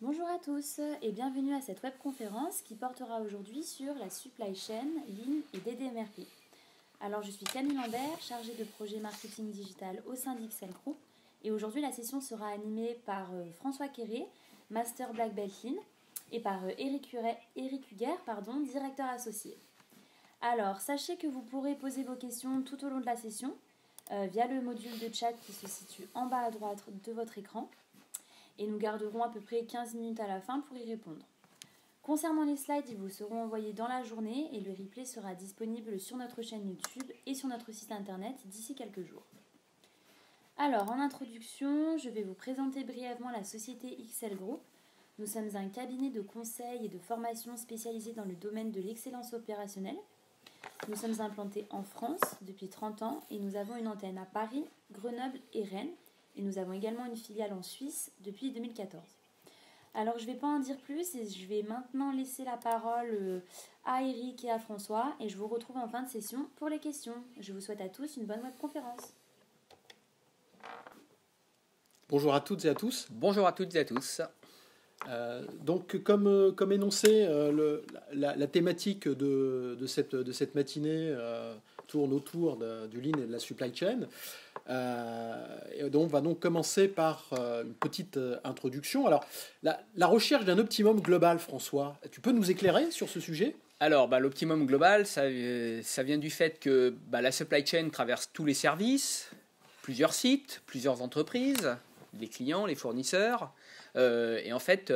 Bonjour à tous et bienvenue à cette webconférence qui portera aujourd'hui sur la supply chain, Lean et DDMRP. Alors je suis Camille Lambert, chargée de projet marketing digital au sein d'XL Group et aujourd'hui la session sera animée par François Quéré, Master Black Belt Lean et par Eric Huguer, directeur associé. Alors sachez que vous pourrez poser vos questions tout au long de la session via le module de chat qui se situe en bas à droite de votre écran. Et nous garderons à peu près 15 minutes à la fin pour y répondre. Concernant les slides, ils vous seront envoyés dans la journée et le replay sera disponible sur notre chaîne YouTube et sur notre site internet d'ici quelques jours. Alors, en introduction, je vais vous présenter brièvement la société XL Group. Nous sommes un cabinet de conseil et de formation spécialisé dans le domaine de l'excellence opérationnelle. Nous sommes implantés en France depuis 30 ans et nous avons une antenne à Paris, Grenoble et Rennes. Et nous avons également une filiale en Suisse depuis 2014. Alors je ne vais pas en dire plus et je vais maintenant laisser la parole à Eric et à François et je vous retrouve en fin de session pour les questions. Je vous souhaite à tous une bonne webconférence. Bonjour à toutes et à tous. Bonjour à toutes et à tous. Donc comme énoncé, la thématique de cette matinée tourne autour du Lean et de la supply chain. Et donc, on va donc commencer par une petite introduction. Alors, la recherche d'un optimum global, François, tu peux nous éclairer sur ce sujet ? Alors, l'optimum global, ça vient du fait que la supply chain traverse tous les services, plusieurs sites, plusieurs entreprises, les clients, les fournisseurs. Et en fait,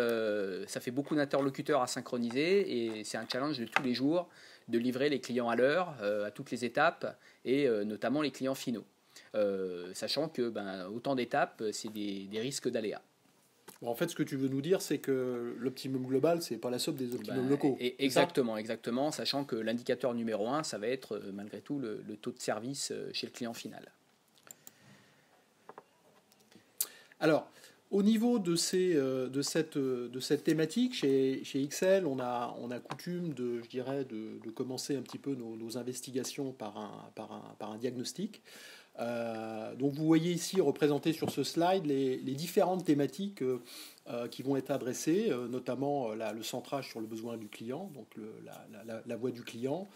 ça fait beaucoup d'interlocuteurs à synchroniser et c'est un challenge de tous les jours de livrer les clients à l'heure, à toutes les étapes et notamment les clients finaux. Sachant que autant d'étapes, c'est des risques d'aléas. En fait, ce que tu veux nous dire, c'est que l'optimum global, c'est pas la somme des optimums locaux. Exactement, sachant que l'indicateur numéro 1, ça va être malgré tout le taux de service chez le client final. Alors, au niveau de cette thématique, chez XL, on a coutume de commencer un petit peu nos investigations par un diagnostic. Donc vous voyez ici représenté sur ce slide les différentes thématiques qui vont être adressées, notamment le centrage sur le besoin du client, donc la voix du client,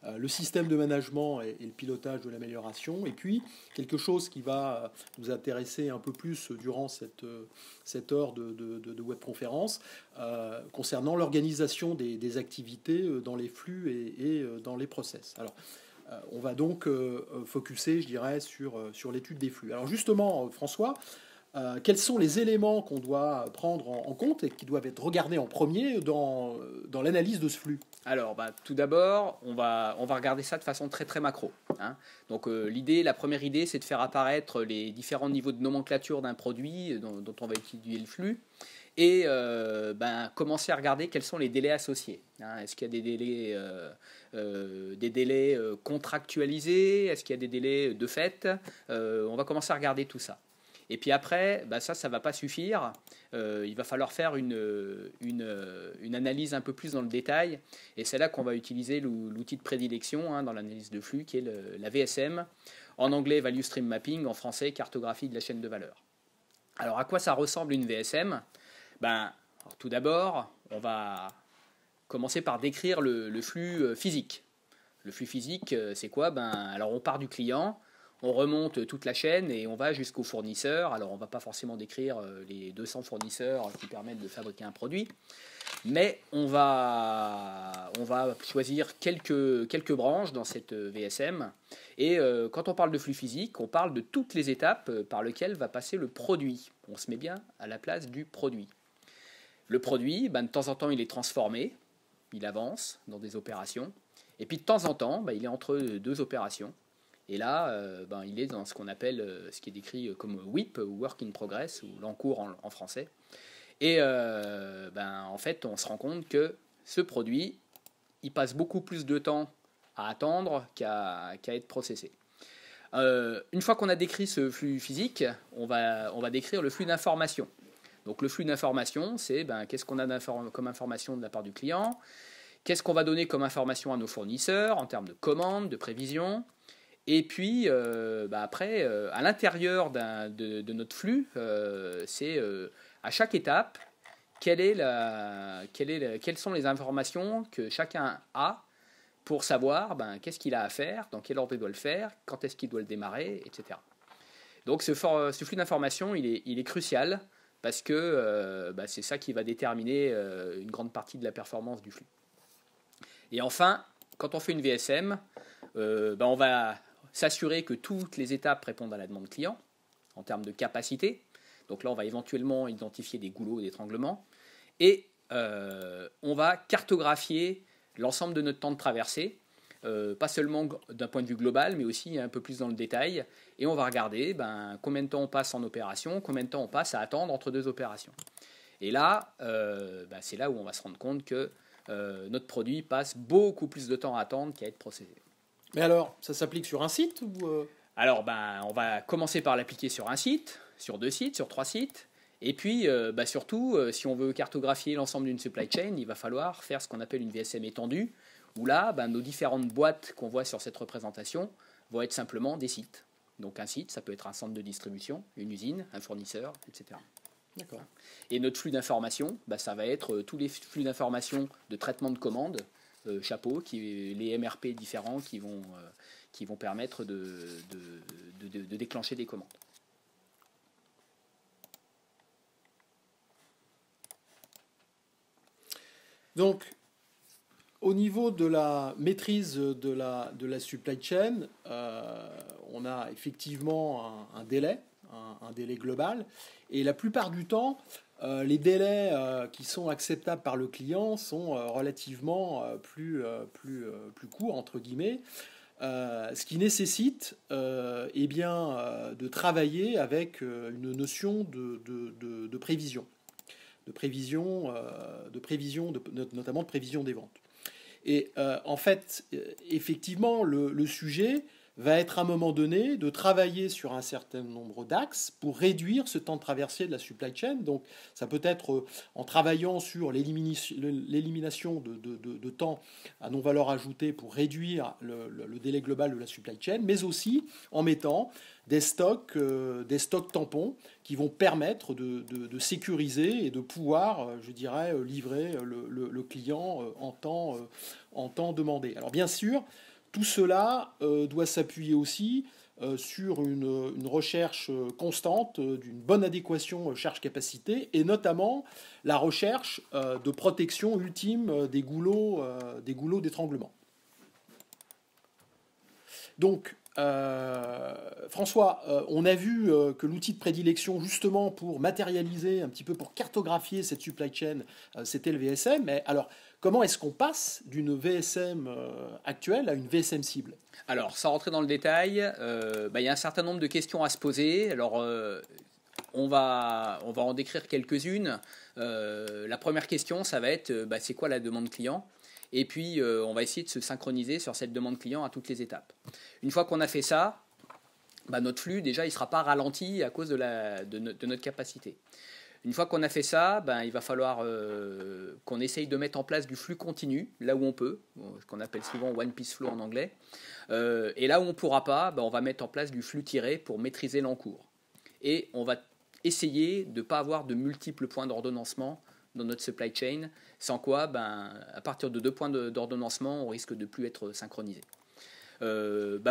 le système de management et le pilotage de l'amélioration, et puis quelque chose qui va nous intéresser un peu plus durant cette heure de webconférence, concernant l'organisation des activités dans les flux et dans les process. Alors, on va donc focuser, je dirais, sur l'étude des flux. Alors justement, François, quels sont les éléments qu'on doit prendre en compte et qui doivent être regardés en premier dans l'analyse de ce flux ? Alors, tout d'abord, on va regarder ça de façon très très macro. Donc, la première idée, c'est de faire apparaître les différents niveaux de nomenclature d'un produit dont on va étudier le flux. Et commencer à regarder quels sont les délais associés. Est-ce qu'il y a des délais contractualisés? Est-ce qu'il y a des délais de fait? On va commencer à regarder tout ça. Et puis après, ça ne va pas suffire. Il va falloir faire une analyse un peu plus dans le détail. Et c'est là qu'on va utiliser l'outil de prédilection dans l'analyse de flux, qui est la VSM. En anglais, Value Stream Mapping. En français, cartographie de la chaîne de valeur. Alors, à quoi ça ressemble une VSM ? Alors, tout d'abord, on va commencer par décrire le flux physique. Le flux physique, c'est quoi ? Alors on part du client, on remonte toute la chaîne et on va jusqu'au fournisseur. Alors on ne va pas forcément décrire les 200 fournisseurs qui permettent de fabriquer un produit, mais on va choisir quelques branches dans cette VSM. Et quand on parle de flux physique, on parle de toutes les étapes par lesquelles va passer le produit. On se met bien à la place du produit. Le produit, de temps en temps, il est transformé, il avance dans des opérations, et puis de temps en temps, il est entre deux opérations. Et là, il est dans ce qu'on appelle, ce qui est décrit comme WIP, ou Work in Progress, ou l'encours en français. Et en fait, on se rend compte que ce produit, il passe beaucoup plus de temps à attendre qu'à être processé. Une fois qu'on a décrit ce flux physique, on va décrire le flux d'informations. Donc le flux d'informations, c'est qu'est-ce qu'on a comme information de la part du client, qu'est-ce qu'on va donner comme information à nos fournisseurs en termes de commandes, de prévisions, et puis après, à l'intérieur de notre flux, c'est à chaque étape, quelles sont les informations que chacun a pour savoir qu'est-ce qu'il a à faire, dans quel ordre il doit le faire, quand est-ce qu'il doit le démarrer, etc. Donc ce flux d'informations, il est crucial parce que c'est ça qui va déterminer une grande partie de la performance du flux. Et enfin, quand on fait une VSM, on va s'assurer que toutes les étapes répondent à la demande client en termes de capacité. Donc là, on va éventuellement identifier des goulots d'étranglement. Et on va cartographier l'ensemble de notre temps de traversée, pas seulement d'un point de vue global, mais aussi un peu plus dans le détail. Et on va regarder combien de temps on passe en opération, combien de temps on passe à attendre entre deux opérations. Et là, c'est là où on va se rendre compte que notre produit passe beaucoup plus de temps à attendre qu'à être processé. Mais alors, ça s'applique sur un site ou Alors, on va commencer par l'appliquer sur un site, sur 2 sites, sur 3 sites. Et puis, surtout, si on veut cartographier l'ensemble d'une supply chain, il va falloir faire ce qu'on appelle une VSM étendue, où là, nos différentes boîtes qu'on voit sur cette représentation vont être simplement des sites. Donc un site, ça peut être un centre de distribution, une usine, un fournisseur, etc. D'accord. Et notre flux d'informations, ça va être tous les flux d'informations de traitement de commandes, chapeau, les MRP différents qui vont permettre de déclencher des commandes. Donc, au niveau de la maîtrise de la supply chain, on a effectivement un délai global. Et la plupart du temps, les délais qui sont acceptables par le client sont relativement plus courts, entre guillemets. Ce qui nécessite de travailler avec une notion de prévision. Notamment de prévision des ventes. Et en fait, effectivement, le sujet va être à un moment donné de travailler sur un certain nombre d'axes pour réduire ce temps de traversée de la supply chain. Donc ça peut être en travaillant sur l'élimination de temps à non-valeur ajoutée pour réduire le délai global de la supply chain, mais aussi en mettant des stocks tampons qui vont permettre de sécuriser et de pouvoir, livrer le client en temps demandé. Alors bien sûr, tout cela doit s'appuyer aussi sur une recherche constante d'une bonne adéquation charge-capacité et notamment la recherche de protection ultime des goulots d'étranglement. Donc, François, on a vu que l'outil de prédilection justement pour matérialiser, un petit peu pour cartographier cette supply chain, c'était le VSM. Mais alors, comment est-ce qu'on passe d'une VSM actuelle à une VSM cible? Alors, sans rentrer dans le détail, il y a un certain nombre de questions à se poser. Alors, on va en décrire quelques-unes. La première question, ça va être, c'est quoi la demande client? Et puis, on va essayer de se synchroniser sur cette demande client à toutes les étapes. Une fois qu'on a fait ça, notre flux, déjà, il ne sera pas ralenti à cause de notre capacité. Une fois qu'on a fait ça, il va falloir qu'on essaye de mettre en place du flux continu, là où on peut, ce qu'on appelle souvent One Piece Flow en anglais. Et là où on ne pourra pas, on va mettre en place du flux tiré pour maîtriser l'encours. Et on va essayer de ne pas avoir de multiples points d'ordonnancement dans notre supply chain, sans quoi, à partir de 2 points d'ordonnancement, on risque de ne plus être synchronisé.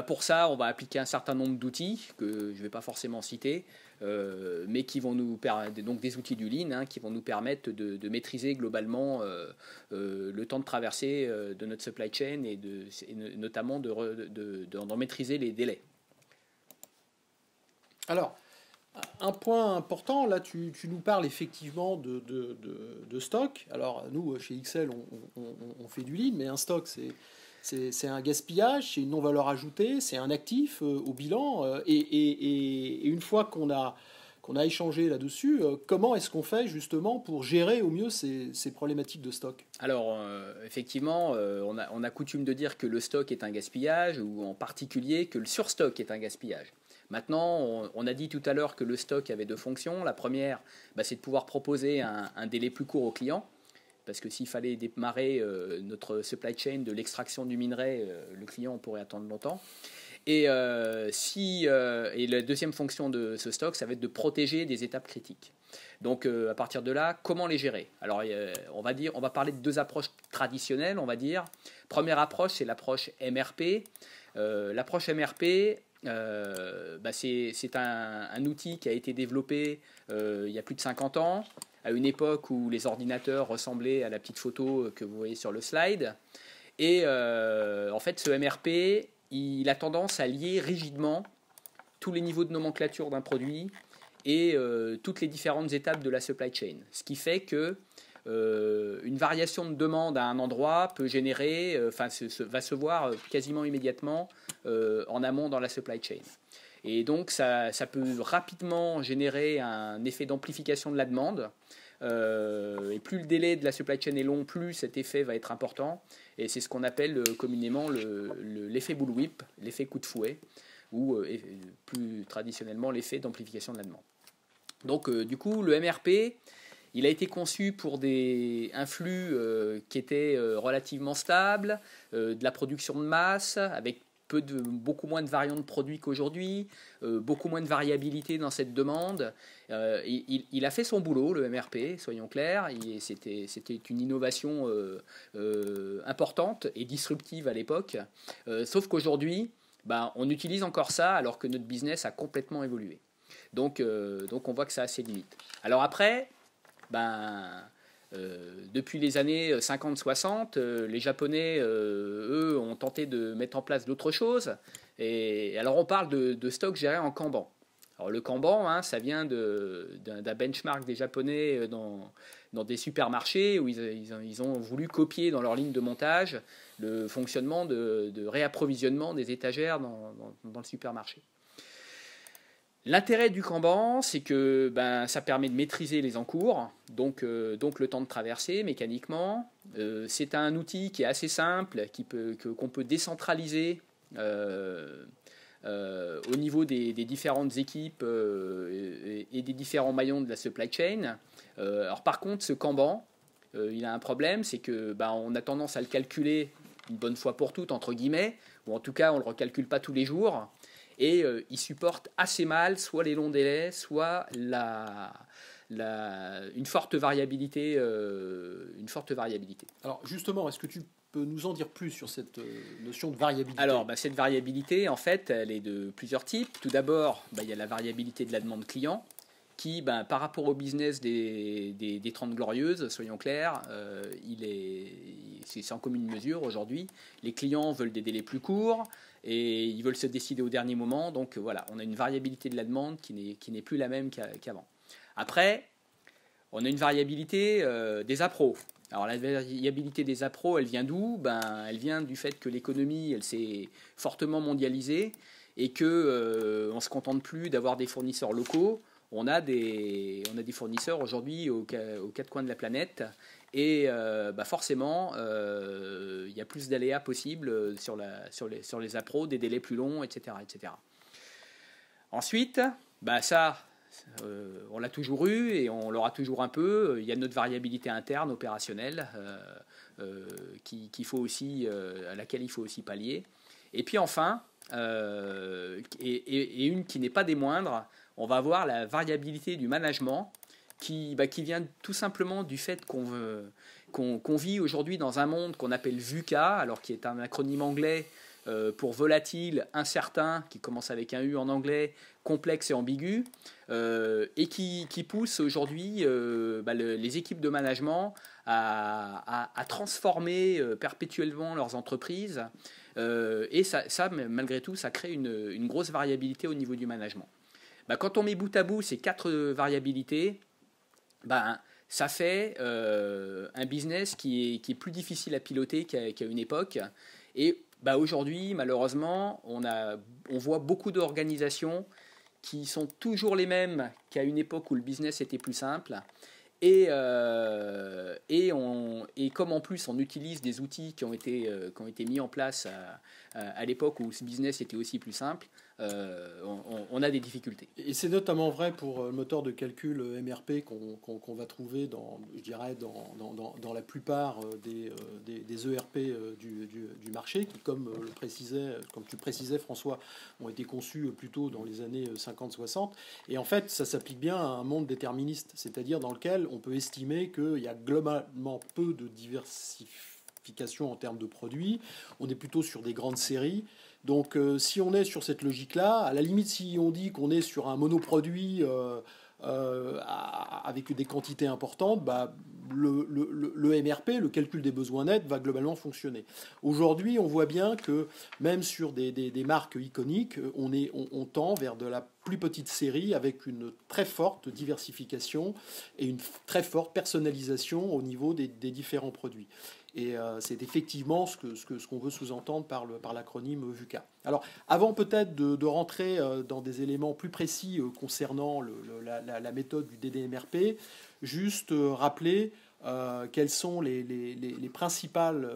Pour ça, on va appliquer un certain nombre d'outils que je ne vais pas forcément citer, mais qui vont nous permettre, donc des outils du Lean, qui vont nous permettre de maîtriser globalement le temps de traversée de notre supply chain et notamment d'en maîtriser les délais. Alors, un point important, là tu nous parles effectivement de stock. Alors nous, chez XL, on fait du lean, mais un stock, c'est un gaspillage, c'est une non-valeur ajoutée, c'est un actif au bilan. Et une fois qu'on a échangé là-dessus, comment est-ce qu'on fait justement pour gérer au mieux ces problématiques de stock? Alors, effectivement, on a coutume de dire que le stock est un gaspillage, ou en particulier que le surstock est un gaspillage. Maintenant, on a dit tout à l'heure que le stock avait 2 fonctions. La première, c'est de pouvoir proposer un délai plus court au client, parce que s'il fallait démarrer notre supply chain de l'extraction du minerai, le client pourrait attendre longtemps. Et, et la deuxième fonction de ce stock, ça va être de protéger des étapes critiques. Donc à partir de là, comment les gérer? Alors on va parler de deux approches traditionnelles, on va dire. Première approche, c'est l'approche MRP. L'approche MRP, c'est un outil qui a été développé il y a plus de 50 ans, à une époque où les ordinateurs ressemblaient à la petite photo que vous voyez sur le slide. Et en fait, ce MRP, il a tendance à lier rigidement tous les niveaux de nomenclature d'un produit et toutes les différentes étapes de la supply chain. Ce qui fait que une variation de demande à un endroit peut générer, va se voir quasiment immédiatement en amont dans la supply chain. Et donc ça peut rapidement générer un effet d'amplification de la demande. Et plus le délai de la supply chain est long, plus cet effet va être important. Et c'est ce qu'on appelle communément l'effet bullwhip, l'effet coup de fouet, ou plus traditionnellement l'effet d'amplification de la demande. Donc du coup, le MRP, il a été conçu pour un flux qui était relativement stable, de la production de masse, avec beaucoup moins de variants de produits qu'aujourd'hui, beaucoup moins de variabilité dans cette demande. Il a fait son boulot, le MRP, soyons clairs. C'était une innovation importante et disruptive à l'époque. Sauf qu'aujourd'hui, on utilise encore ça alors que notre business a complètement évolué. Donc on voit que ça a ses limites. Alors après, depuis les années 50-60, les Japonais, eux, ont tenté de mettre en place d'autres choses. Et alors on parle de stock géré en Kanban. Alors le Kanban, ça vient d'un benchmark des Japonais dans des supermarchés où ils ont voulu copier dans leur ligne de montage le fonctionnement de réapprovisionnement des étagères dans le supermarché. L'intérêt du Kanban, c'est que ça permet de maîtriser les encours, donc le temps de traverser mécaniquement. C'est un outil qui est assez simple, qu'on peut décentraliser au niveau des différentes équipes et des différents maillons de la supply chain. Alors par contre, ce Kanban, il a un problème, c'est que on a tendance à le calculer une bonne fois pour toutes, entre guillemets, ou en tout cas on ne le recalcule pas tous les jours. Et il supporte assez mal soit les longs délais, soit une forte variabilité. Alors justement, est-ce que tu peux nous en dire plus sur cette notion de variabilité? Alors cette variabilité, en fait, elle est de plusieurs types. Tout d'abord, il y a la variabilité de la demande client, qui, par rapport au business des 30 Glorieuses, soyons clairs, c'est sans commune mesure aujourd'hui. Les clients veulent des délais plus courts et ils veulent se décider au dernier moment. Donc voilà, on a une variabilité de la demande qui n'est plus la même qu'avant. Après, on a une variabilité des appros. Alors la variabilité des appros, elle vient d'où? Elle vient du fait que l'économie, elle s'est fortement mondialisée et que on se contente plus d'avoir des fournisseurs locaux. On a des fournisseurs aujourd'hui aux quatre coins de la planète et forcément il y a plus d'aléas possibles sur les appros, des délais plus longs, etc. etc. Ensuite, on l'a toujours eu et on l'aura toujours un peu. Il y a notre variabilité interne opérationnelle qu'il faut aussi, à laquelle il faut aussi pallier. Et puis enfin, et une qui n'est pas des moindres, on va avoir la variabilité du management qui vient tout simplement du fait qu'on vit aujourd'hui dans un monde qu'on appelle VUCA, alors qui est un acronyme anglais pour volatile, incertain, qui commence avec un U en anglais, complexe et ambigu, et qui pousse aujourd'hui les équipes de management à transformer perpétuellement leurs entreprises. Et ça, malgré tout, ça crée une grosse variabilité au niveau du management. Quand on met bout à bout ces 4 variabilités, ça fait un business qui est plus difficile à piloter qu'à une époque. Et aujourd'hui, malheureusement, on voit beaucoup d'organisations qui sont toujours les mêmes qu'à une époque où le business était plus simple. Et comme en plus on utilise des outils qui ont été mis en place à l'époque où ce business était aussi plus simple, on a des difficultés. Et c'est notamment vrai pour le moteur de calcul MRP qu'on va trouver je dirais dans la plupart des ERP du marché, qui, comme tu précisais, François, ont été conçus plutôt dans les années 50-60. Et en fait, ça s'applique bien à un monde déterministe, c'est-à-dire dans lequel on peut estimer qu'il y a globalement peu de diversification en termes de produits. On est plutôt sur des grandes séries. Donc si on est sur cette logique-là, à la limite, si on dit qu'on est sur un monoproduit avec des quantités importantes, bah, le MRP, le calcul des besoins nets, va globalement fonctionner. Aujourd'hui, on voit bien que même sur des marques iconiques, on tend vers de la plus petite série avec une très forte diversification et une très forte personnalisation au niveau des différents produits. Et c'est effectivement ce qu'on veut sous-entendre par l'acronyme VUCA. Alors, avant peut-être de rentrer dans des éléments plus précis concernant la méthode du DDMRP, juste rappeler quelles sont les principales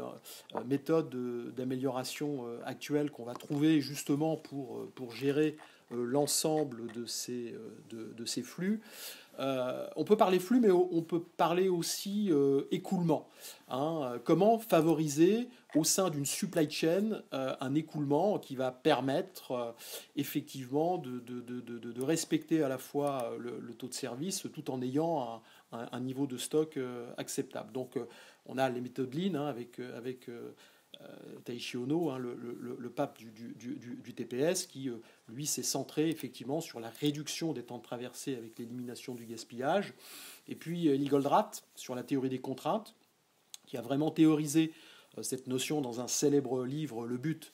méthodes d'amélioration actuelles qu'on va trouver justement pour gérer l'ensemble de ces flux. On peut parler flux, mais on peut parler aussi écoulement. Comment favoriser au sein d'une supply chain un écoulement qui va permettre effectivement de respecter à la fois le taux de service tout en ayant un niveau de stock acceptable. Donc on a les méthodes Lean avec Taishi Ohno, le pape du TPS, qui lui s'est centré effectivement sur la réduction des temps de traversée avec l'élimination du gaspillage. Et puis Eli Goldratt sur la théorie des contraintes, qui a vraiment théorisé cette notion dans un célèbre livre, Le But,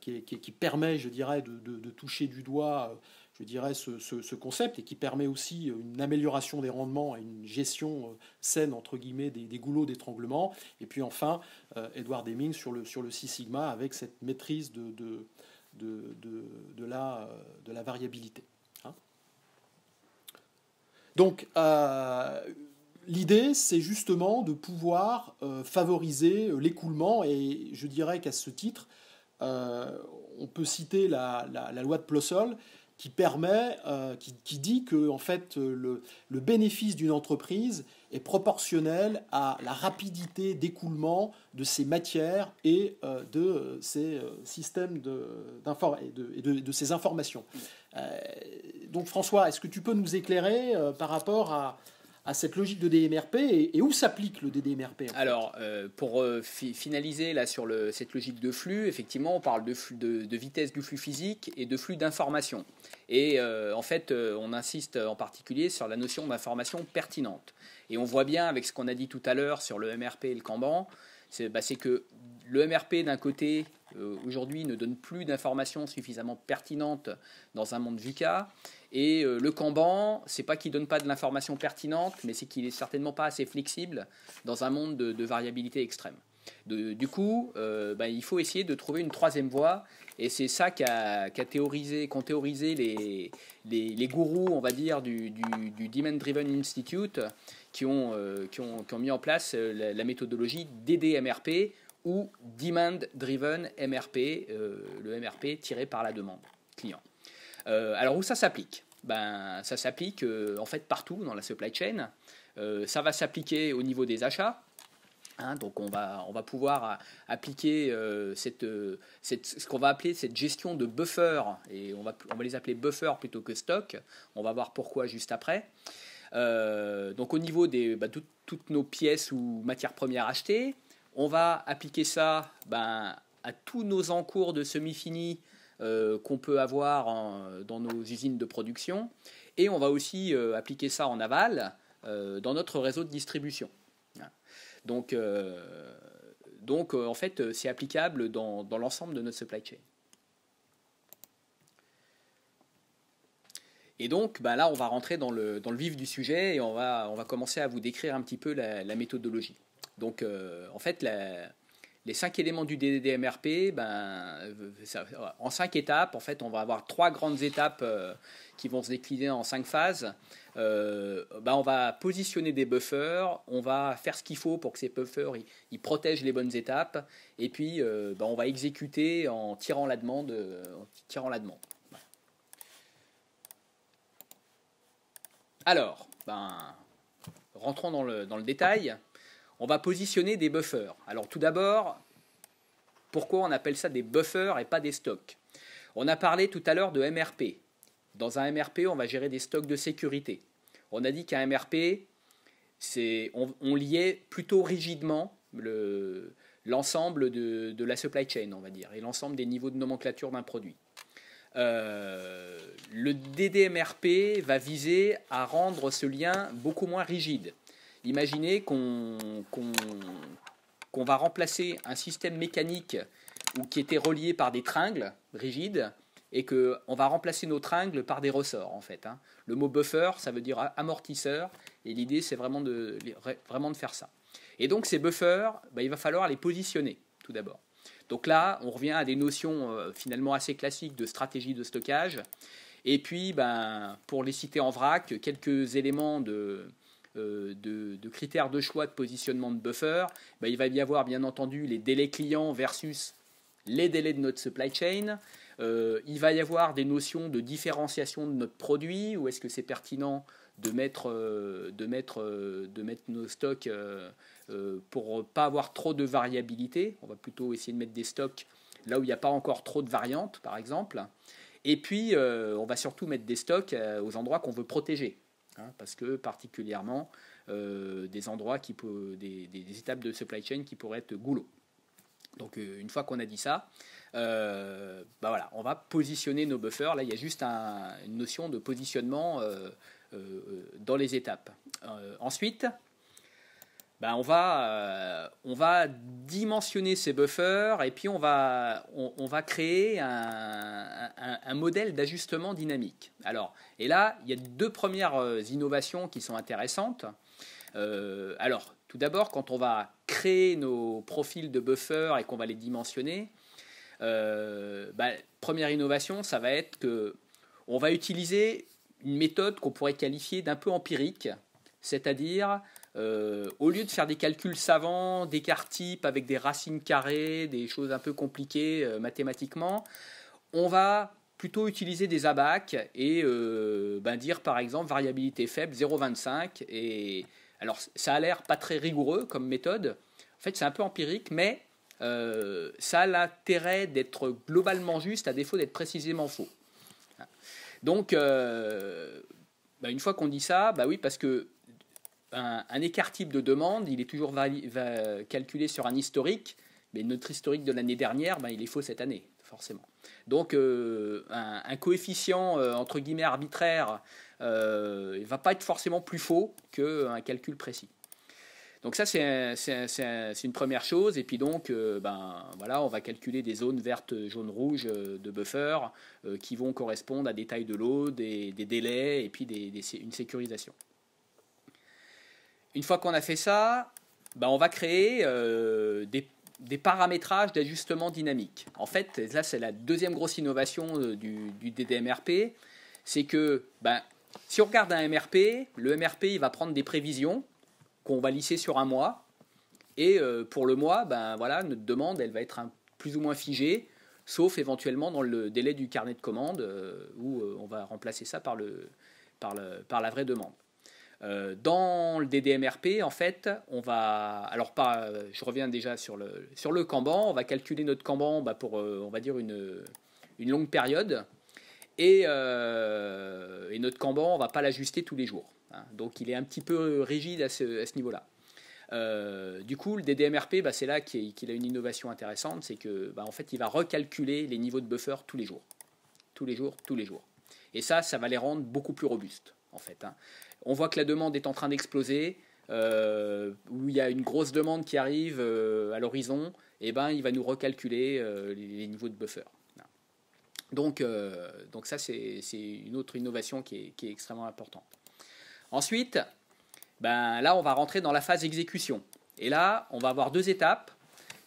qui permet, je dirais, de toucher du doigt, je dirais, ce concept, et qui permet aussi une amélioration des rendements et une gestion saine, entre guillemets, des goulots d'étranglement. Et puis enfin, Edward Deming sur le Six Sigma, avec cette maîtrise de la variabilité. Donc, l'idée, c'est justement de pouvoir favoriser l'écoulement, et je dirais qu'à ce titre, on peut citer la loi de Plossol, qui permet, qui dit que en fait, le bénéfice d'une entreprise est proportionnel à la rapidité d'écoulement de ses matières et de ses systèmes et de ses informations. Donc François, est-ce que tu peux nous éclairer par rapport à cette logique de DMRP et où s'applique le DDMRP? Alors, pour finaliser là, sur cette logique de flux, effectivement, on parle de vitesse du flux physique et de flux d'information. Et en fait, on insiste en particulier sur la notion d'information pertinente. Et on voit bien avec ce qu'on a dit tout à l'heure sur le MRP et le Kanban, c'est que le MRP, d'un côté, aujourd'hui, ne donne plus d'informations suffisamment pertinentes dans un monde VUCA. Et le Kanban, c'est pas qu'il donne pas de l'information pertinente, mais c'est qu'il est certainement pas assez flexible dans un monde de variabilité extrême. Du coup, il faut essayer de trouver une troisième voie, et c'est ça qu'ont théorisé les gourous, on va dire, du Demand Driven Institute, qui ont mis en place la méthodologie DDMRP ou Demand Driven MRP, le MRP tiré par la demande client. Alors où ça s'applique? Ça s'applique en fait partout dans la supply chain. Ça va s'appliquer au niveau des achats. Donc on va pouvoir appliquer ce qu'on va appeler cette gestion de buffer, et on va les appeler buffer plutôt que stock. On va voir pourquoi juste après. Donc au niveau de toutes nos pièces ou matières premières achetées, on va appliquer ça à tous nos encours de semi-fini qu'on peut avoir dans nos usines de production, et on va aussi appliquer ça en aval dans notre réseau de distribution. Donc en fait, c'est applicable dans l'ensemble de notre supply chain. Et donc là, on va rentrer dans le vif du sujet, et on va commencer à vous décrire un petit peu la méthodologie. Donc en fait, les 5 éléments du DDMRP, en 5 étapes, en fait, on va avoir 3 grandes étapes qui vont se décliner en 5 phases. On va positionner des buffers, on va faire ce qu'il faut pour que ces buffers ils protègent les bonnes étapes, et puis on va exécuter en tirant la demande. Alors, rentrons dans le détail. On va positionner des buffers. Alors tout d'abord, pourquoi on appelle ça des buffers et pas des stocks? On a parlé tout à l'heure de MRP. Dans un MRP, on va gérer des stocks de sécurité. On a dit qu'un MRP, on liait plutôt rigidement l'ensemble de la supply chain, on va dire, et l'ensemble des niveaux de nomenclature d'un produit. Le DDMRP va viser à rendre ce lien beaucoup moins rigide. Imaginez qu'on va remplacer un système mécanique qui était relié par des tringles rigides et qu'on va remplacer nos tringles par des ressorts en fait. Le mot buffer, ça veut dire amortisseur et l'idée c'est vraiment de faire ça. Et donc ces buffers, il va falloir les positionner tout d'abord. Donc là, on revient à des notions finalement assez classiques de stratégie de stockage. Et puis, pour les citer en vrac, quelques éléments de critères de choix de positionnement de buffer. Il va y avoir bien entendu les délais clients versus les délais de notre supply chain. Il va y avoir des notions de différenciation de notre produit. Où est-ce que c'est pertinent de mettre nos stocks pour ne pas avoir trop de variabilité. On va plutôt essayer de mettre des stocks là où il n'y a pas encore trop de variantes, par exemple. Et puis, on va surtout mettre des stocks aux endroits qu'on veut protéger. Parce que particulièrement, des endroits, des étapes de supply chain qui pourraient être goulot. Donc, une fois qu'on a dit ça, voilà, on va positionner nos buffers. Là, il y a juste une notion de positionnement dans les étapes. Ensuite, on va dimensionner ces buffers et puis on va créer un modèle d'ajustement dynamique. Alors, et là, il y a deux premières innovations qui sont intéressantes. Alors, tout d'abord, quand on va créer nos profils de buffers et qu'on va les dimensionner, première innovation, ça va être que on va utiliser une méthode qu'on pourrait qualifier d'un peu empirique, c'est-à-dire au lieu de faire des calculs savants, d'écart type avec des racines carrées, des choses un peu compliquées mathématiquement, on va plutôt utiliser des ABAC et dire par exemple variabilité faible 0,25. Et alors ça a l'air pas très rigoureux comme méthode. En fait c'est un peu empirique, mais ça a l'intérêt d'être globalement juste à défaut d'être précisément faux. Donc une fois qu'on dit ça, oui, parce que un écart type de demande, il est toujours calculé sur un historique, mais notre historique de l'année dernière, il est faux cette année, forcément. Donc, un coefficient, entre guillemets, arbitraire, il ne va pas être forcément plus faux qu'un calcul précis. Donc ça, c'est une première chose. Et puis donc, voilà, on va calculer des zones vertes, jaunes, rouges de buffer qui vont correspondre à des tailles de lot, des délais et puis une sécurisation. Une fois qu'on a fait ça, on va créer des paramétrages d'ajustement dynamique. En fait, là, c'est la deuxième grosse innovation du DDMRP. C'est que si on regarde un MRP, le MRP il va prendre des prévisions qu'on va lisser sur un mois. Et pour le mois, voilà, notre demande elle va être plus ou moins figée, sauf éventuellement dans le délai du carnet de commande où on va remplacer ça par la vraie demande. Dans le DDMRP, en fait, on va... Alors, je reviens déjà sur le Kanban. On va calculer notre Kanban pour, on va dire, une longue période. Et notre Kanban, on ne va pas l'ajuster tous les jours. Donc, il est un petit peu rigide à ce niveau-là. Du coup, le DDMRP, c'est là qu'il a une innovation intéressante. C'est que, en fait, il va recalculer les niveaux de buffer tous les jours. Tous les jours. Et ça va les rendre beaucoup plus robustes, en fait. On voit que la demande est en train d'exploser, où il y a une grosse demande qui arrive à l'horizon, et il va nous recalculer les niveaux de buffer. Donc ça, c'est une autre innovation qui est extrêmement importante. Ensuite, là, on va rentrer dans la phase exécution. Et là, on va avoir deux étapes.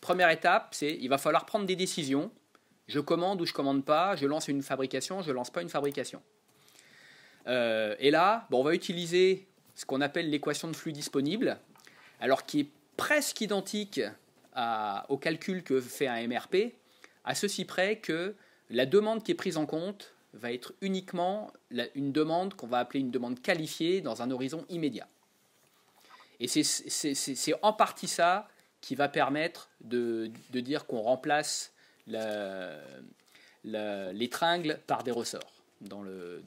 Première étape, c'est il va falloir prendre des décisions. Je commande ou je ne commande pas, je lance une fabrication, je ne lance pas une fabrication. Et là, on va utiliser ce qu'on appelle l'équation de flux disponible, alors qui est presque identique au calcul que fait un MRP, à ceci près que la demande qui est prise en compte va être uniquement une demande qu'on va appeler une demande qualifiée dans un horizon immédiat. Et c'est en partie ça qui va permettre de dire qu'on remplace l'étringle par des ressorts dans le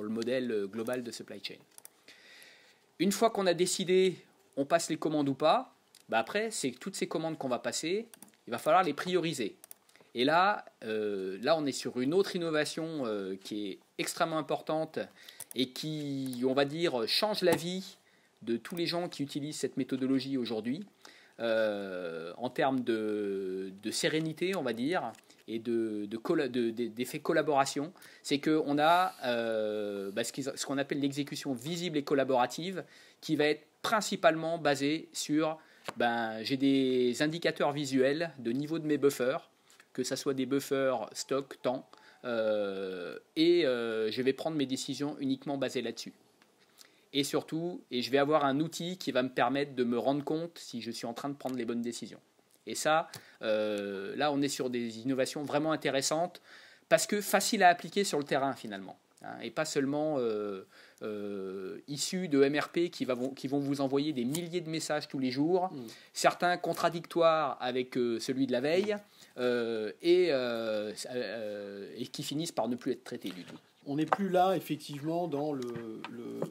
modèle global de supply chain. Une fois qu'on a décidé, on passe les commandes ou pas, après, c'est toutes ces commandes qu'on va passer, il va falloir les prioriser. Et là, on est sur une autre innovation qui est extrêmement importante et qui, on va dire, change la vie de tous les gens qui utilisent cette méthodologie aujourd'hui, en termes de sérénité, on va dire, et d'effet collaboration. C'est qu'on a ce qu'on appelle l'exécution visible et collaborative, qui va être principalement basée sur j'ai des indicateurs visuels de niveau de mes buffers, que ce soit des buffers stock, temps, et je vais prendre mes décisions uniquement basées là-dessus. Et surtout, je vais avoir un outil qui va me permettre de me rendre compte si je suis en train de prendre les bonnes décisions. Et ça, là, on est sur des innovations vraiment intéressantes, parce que faciles à appliquer sur le terrain finalement, hein, et pas seulement issus de MRP qui vont vous envoyer des milliers de messages tous les jours, certains contradictoires avec celui de la veille, et qui finissent par ne plus être traités du tout. On n'est plus là, effectivement, dans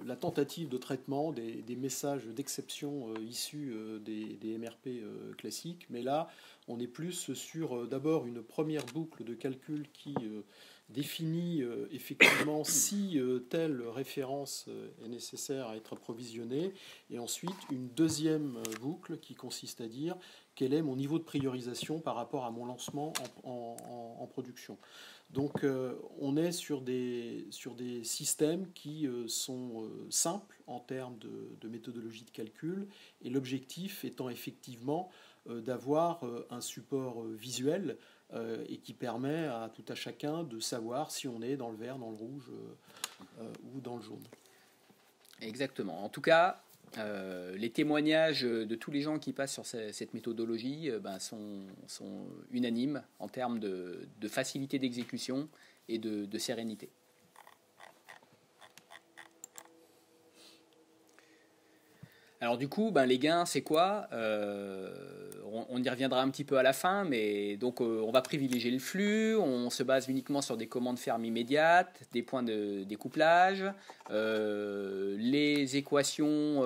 la tentative de traitement des messages d'exception issus des MRP classiques, mais là, on est plus sur d'abord une première boucle de calcul qui définit effectivement si telle référence est nécessaire à être approvisionnée, et ensuite une deuxième boucle qui consiste à dire quel est mon niveau de priorisation par rapport à mon lancement en production. Donc on est sur des systèmes qui sont simples en termes de méthodologie de calcul, et l'objectif étant effectivement d'avoir un support visuel et qui permet à tout à chacun de savoir si on est dans le vert, dans le rouge ou dans le jaune. Exactement. En tout cas, les témoignages de tous les gens qui passent sur cette méthodologie sont unanimes en termes de facilité d'exécution et de sérénité. Alors du coup, les gains, c'est quoi ? On y reviendra un petit peu à la fin, mais donc on va privilégier le flux, on se base uniquement sur des commandes fermes immédiates, des points de découplage, les équations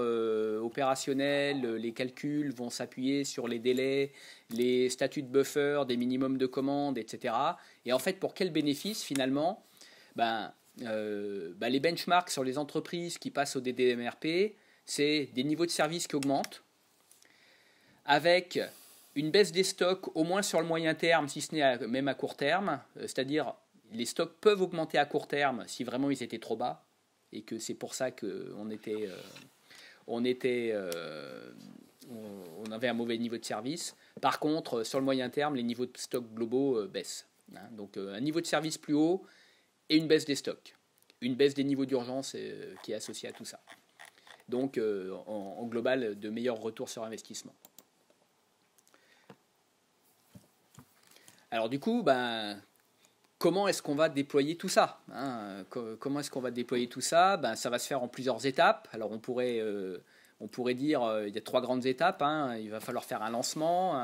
opérationnelles, les calculs vont s'appuyer sur les délais, les statuts de buffer, des minimums de commandes, etc. Et en fait, pour quel bénéfice finalement ? Les benchmarks sur les entreprises qui passent au DDMRP, c'est des niveaux de service qui augmentent, avec une baisse des stocks au moins sur le moyen terme, si ce n'est même à court terme, c'est-à-dire les stocks peuvent augmenter à court terme si vraiment ils étaient trop bas, et que c'est pour ça qu'on avait un mauvais niveau de service. Par contre, sur le moyen terme, les niveaux de stocks globaux baissent. Hein. Donc un niveau de service plus haut et une baisse des stocks. Une baisse des niveaux d'urgence qui est associée à tout ça. Donc en global, de meilleurs retours sur investissement. Alors du coup, comment est-ce qu'on va déployer tout ça, hein ? Comment est-ce qu'on va déployer tout ça ? Ça va se faire en plusieurs étapes. Alors on pourrait dire il y a 3 grandes étapes. Hein. Il va falloir faire un lancement,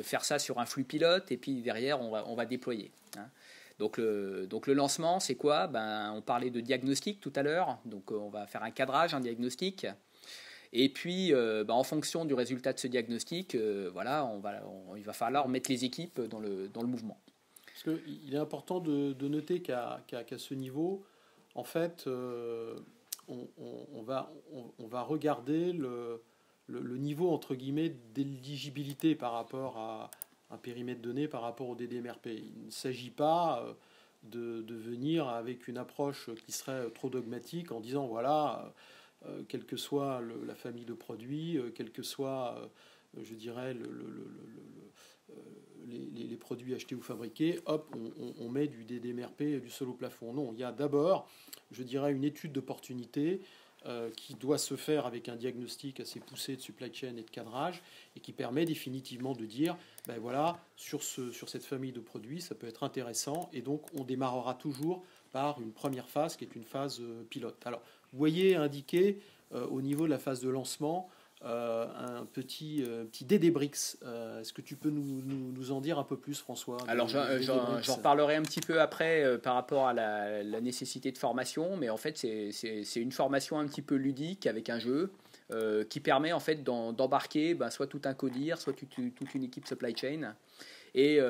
faire ça sur un flux pilote, et puis derrière on va déployer. Hein. Donc le lancement, c'est quoi ? On parlait de diagnostic tout à l'heure. Donc on va faire un cadrage, un diagnostic. Et puis, en fonction du résultat de ce diagnostic, il va falloir mettre les équipes dans le mouvement. Parce qu'il est important de noter qu'à ce niveau, en fait, on va regarder le niveau, entre guillemets, d'éligibilité par rapport à un périmètre donné par rapport au DDMRP. Il ne s'agit pas de venir avec une approche qui serait trop dogmatique en disant voilà, quelle que soit la famille de produits, quel que soit, je dirais, les produits achetés ou fabriqués, hop, on met du DDMRP, du sol au plafond. Non, il y a d'abord, je dirais, une étude d'opportunité qui doit se faire avec un diagnostic assez poussé de supply chain et de cadrage, et qui permet définitivement de dire, ben voilà, sur cette famille de produits, ça peut être intéressant, et donc on démarrera toujours par une première phase qui est une phase pilote. Alors, vous voyez indiqué au niveau de la phase de lancement un petit DD-Bricks. Est-ce que tu peux nous en dire un peu plus, François? Alors j'en reparlerai un petit peu après par rapport à la nécessité de formation, mais en fait c'est une formation un petit peu ludique avec un jeu qui permet en fait d'embarquer soit tout un codir, soit toute une équipe supply chain, et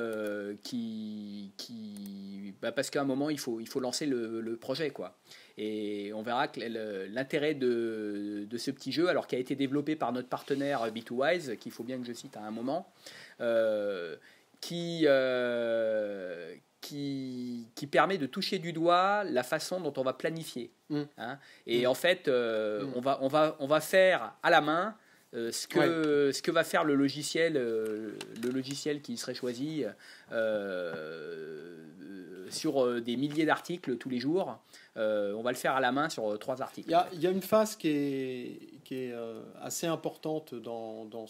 parce qu'à un moment il faut lancer le projet, quoi. Et on verra que l'intérêt de ce petit jeu, alors qui a été développé par notre partenaire B2Wise, qu'il faut bien que je cite à un moment, qui permet de toucher du doigt la façon dont on va planifier. Hein. Et en fait, on va faire à la main ce que va faire le logiciel qui serait choisi sur des milliers d'articles tous les jours. On va le faire à la main sur 3 articles. Il y a une phase qui est assez importante dans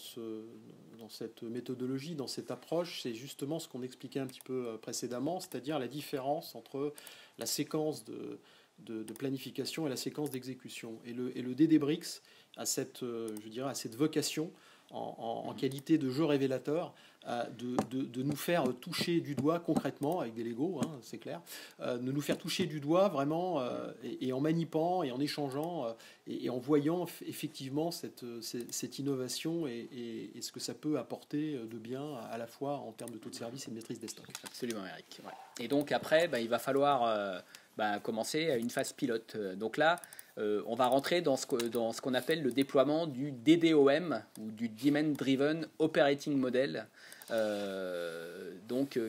cette méthodologie, dans cette approche. C'est justement ce qu'on expliquait un petit peu précédemment, c'est-à-dire la différence entre la séquence de planification et la séquence d'exécution. Et le DD-Bricks a cette vocation en qualité de jeu révélateur de nous faire toucher du doigt concrètement avec des Lego, hein, c'est clair, de nous faire toucher du doigt vraiment et en manipant et en échangeant et en voyant effectivement cette innovation et ce que ça peut apporter de bien à la fois en termes de taux de service et de maîtrise des stocks. Absolument, Eric. Ouais. Et donc après, il va falloir commencer une phase pilote. Donc là, on va rentrer dans ce qu'on appelle le déploiement du DDOM, ou du Demand Driven Operating Model,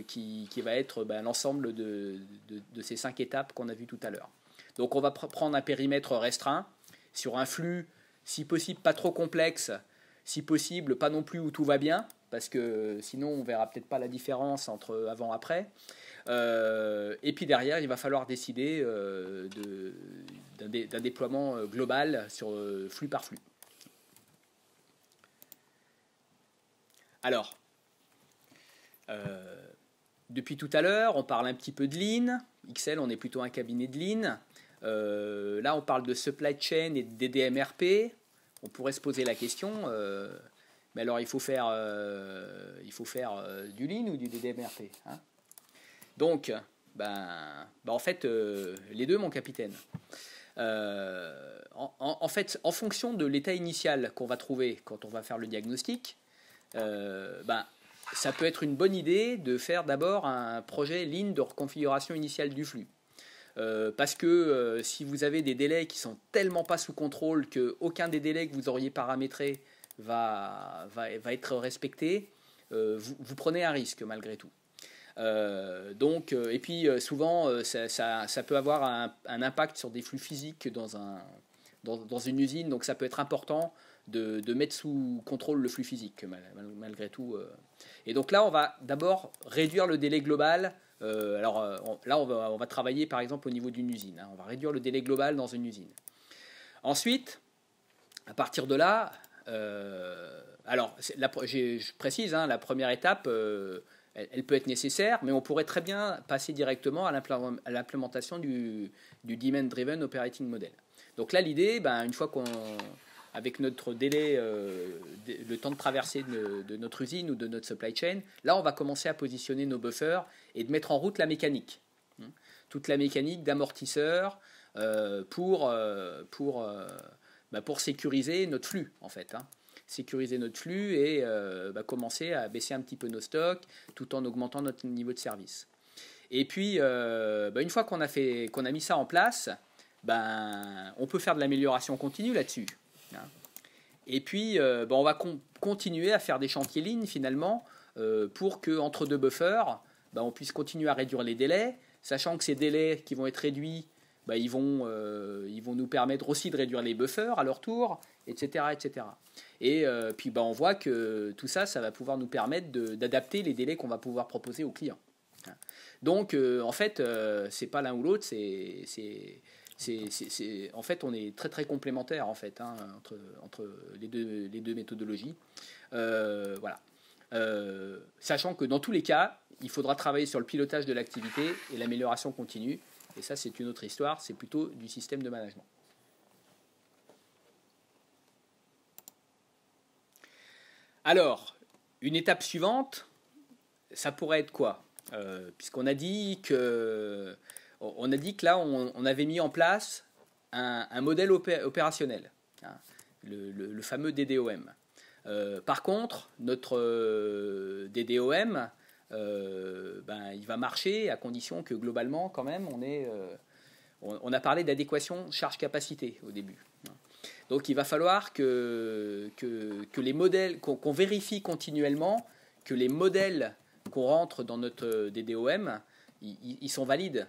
qui va être l'ensemble de ces 5 étapes qu'on a vues tout à l'heure. Donc on va prendre un périmètre restreint, sur un flux, si possible pas trop complexe, si possible pas non plus où tout va bien, parce que sinon on verra peut-être pas la différence entre avant et après. Et puis derrière, il va falloir décider d'un déploiement global sur flux par flux. Alors, depuis tout à l'heure, on parle un petit peu de Lean. XL, on est plutôt un cabinet de Lean. Là, on parle de supply chain et de DDMRP. On pourrait se poser la question, mais alors il faut faire du Lean ou du DDMRP, hein? Donc, en fait, les deux, mon capitaine. En fait, en fonction de l'état initial qu'on va trouver quand on va faire le diagnostic, ça peut être une bonne idée de faire d'abord un projet Lean de reconfiguration initiale du flux. Parce que si vous avez des délais qui sont tellement pas sous contrôle qu'aucun des délais que vous auriez paramétrés va être respecté, vous prenez un risque malgré tout. Et puis souvent ça peut avoir un impact sur des flux physiques dans une usine, donc ça peut être important de mettre sous contrôle le flux physique malgré tout. Et donc là on va d'abord réduire le délai global. Là on va travailler par exemple au niveau d'une usine, hein. On va réduire le délai global dans une usine. Ensuite, à partir de là, je précise, hein, la première étape, elle peut être nécessaire, mais on pourrait très bien passer directement à l'implémentation du Demand Driven Operating Model. Donc là, l'idée, une fois avec notre délai, le temps de traversée de notre usine ou de notre supply chain, là, on va commencer à positionner nos buffers et de mettre en route la mécanique. Toute la mécanique d'amortisseurs pour sécuriser notre flux, en fait, hein. Sécuriser notre flux et commencer à baisser un petit peu nos stocks tout en augmentant notre niveau de service. Et puis, une fois qu'on a mis ça en place, on peut faire de l'amélioration continue là-dessus, hein. Et puis, on va continuer à faire des chantiers Lean finalement pour qu'entre deux buffers, on puisse continuer à réduire les délais, sachant que ces délais qui vont être réduits, ils vont nous permettre aussi de réduire les buffers à leur tour, etc. etc. Et puis on voit que tout ça va pouvoir nous permettre d'adapter les délais qu'on va pouvoir proposer aux clients. Donc en fait, c'est pas l'un ou l'autre, c'est En fait, on est très très complémentaires en fait, hein, entre les deux méthodologies. Voilà. Sachant que dans tous les cas, il faudra travailler sur le pilotage de l'activité et l'amélioration continue. Et ça, c'est une autre histoire. C'est plutôt du système de management. Alors, une étape suivante, ça pourrait être quoi? Puisqu'on a dit que là, on avait mis en place un modèle opérationnel, hein, le fameux DDOM. Par contre, notre DDOM, il va marcher à condition que globalement, quand même, on a parlé d'adéquation charge-capacité au début. Donc il va falloir que les modèles, qu'on vérifie continuellement que les modèles qu'on rentre dans notre DDOM, ils sont valides.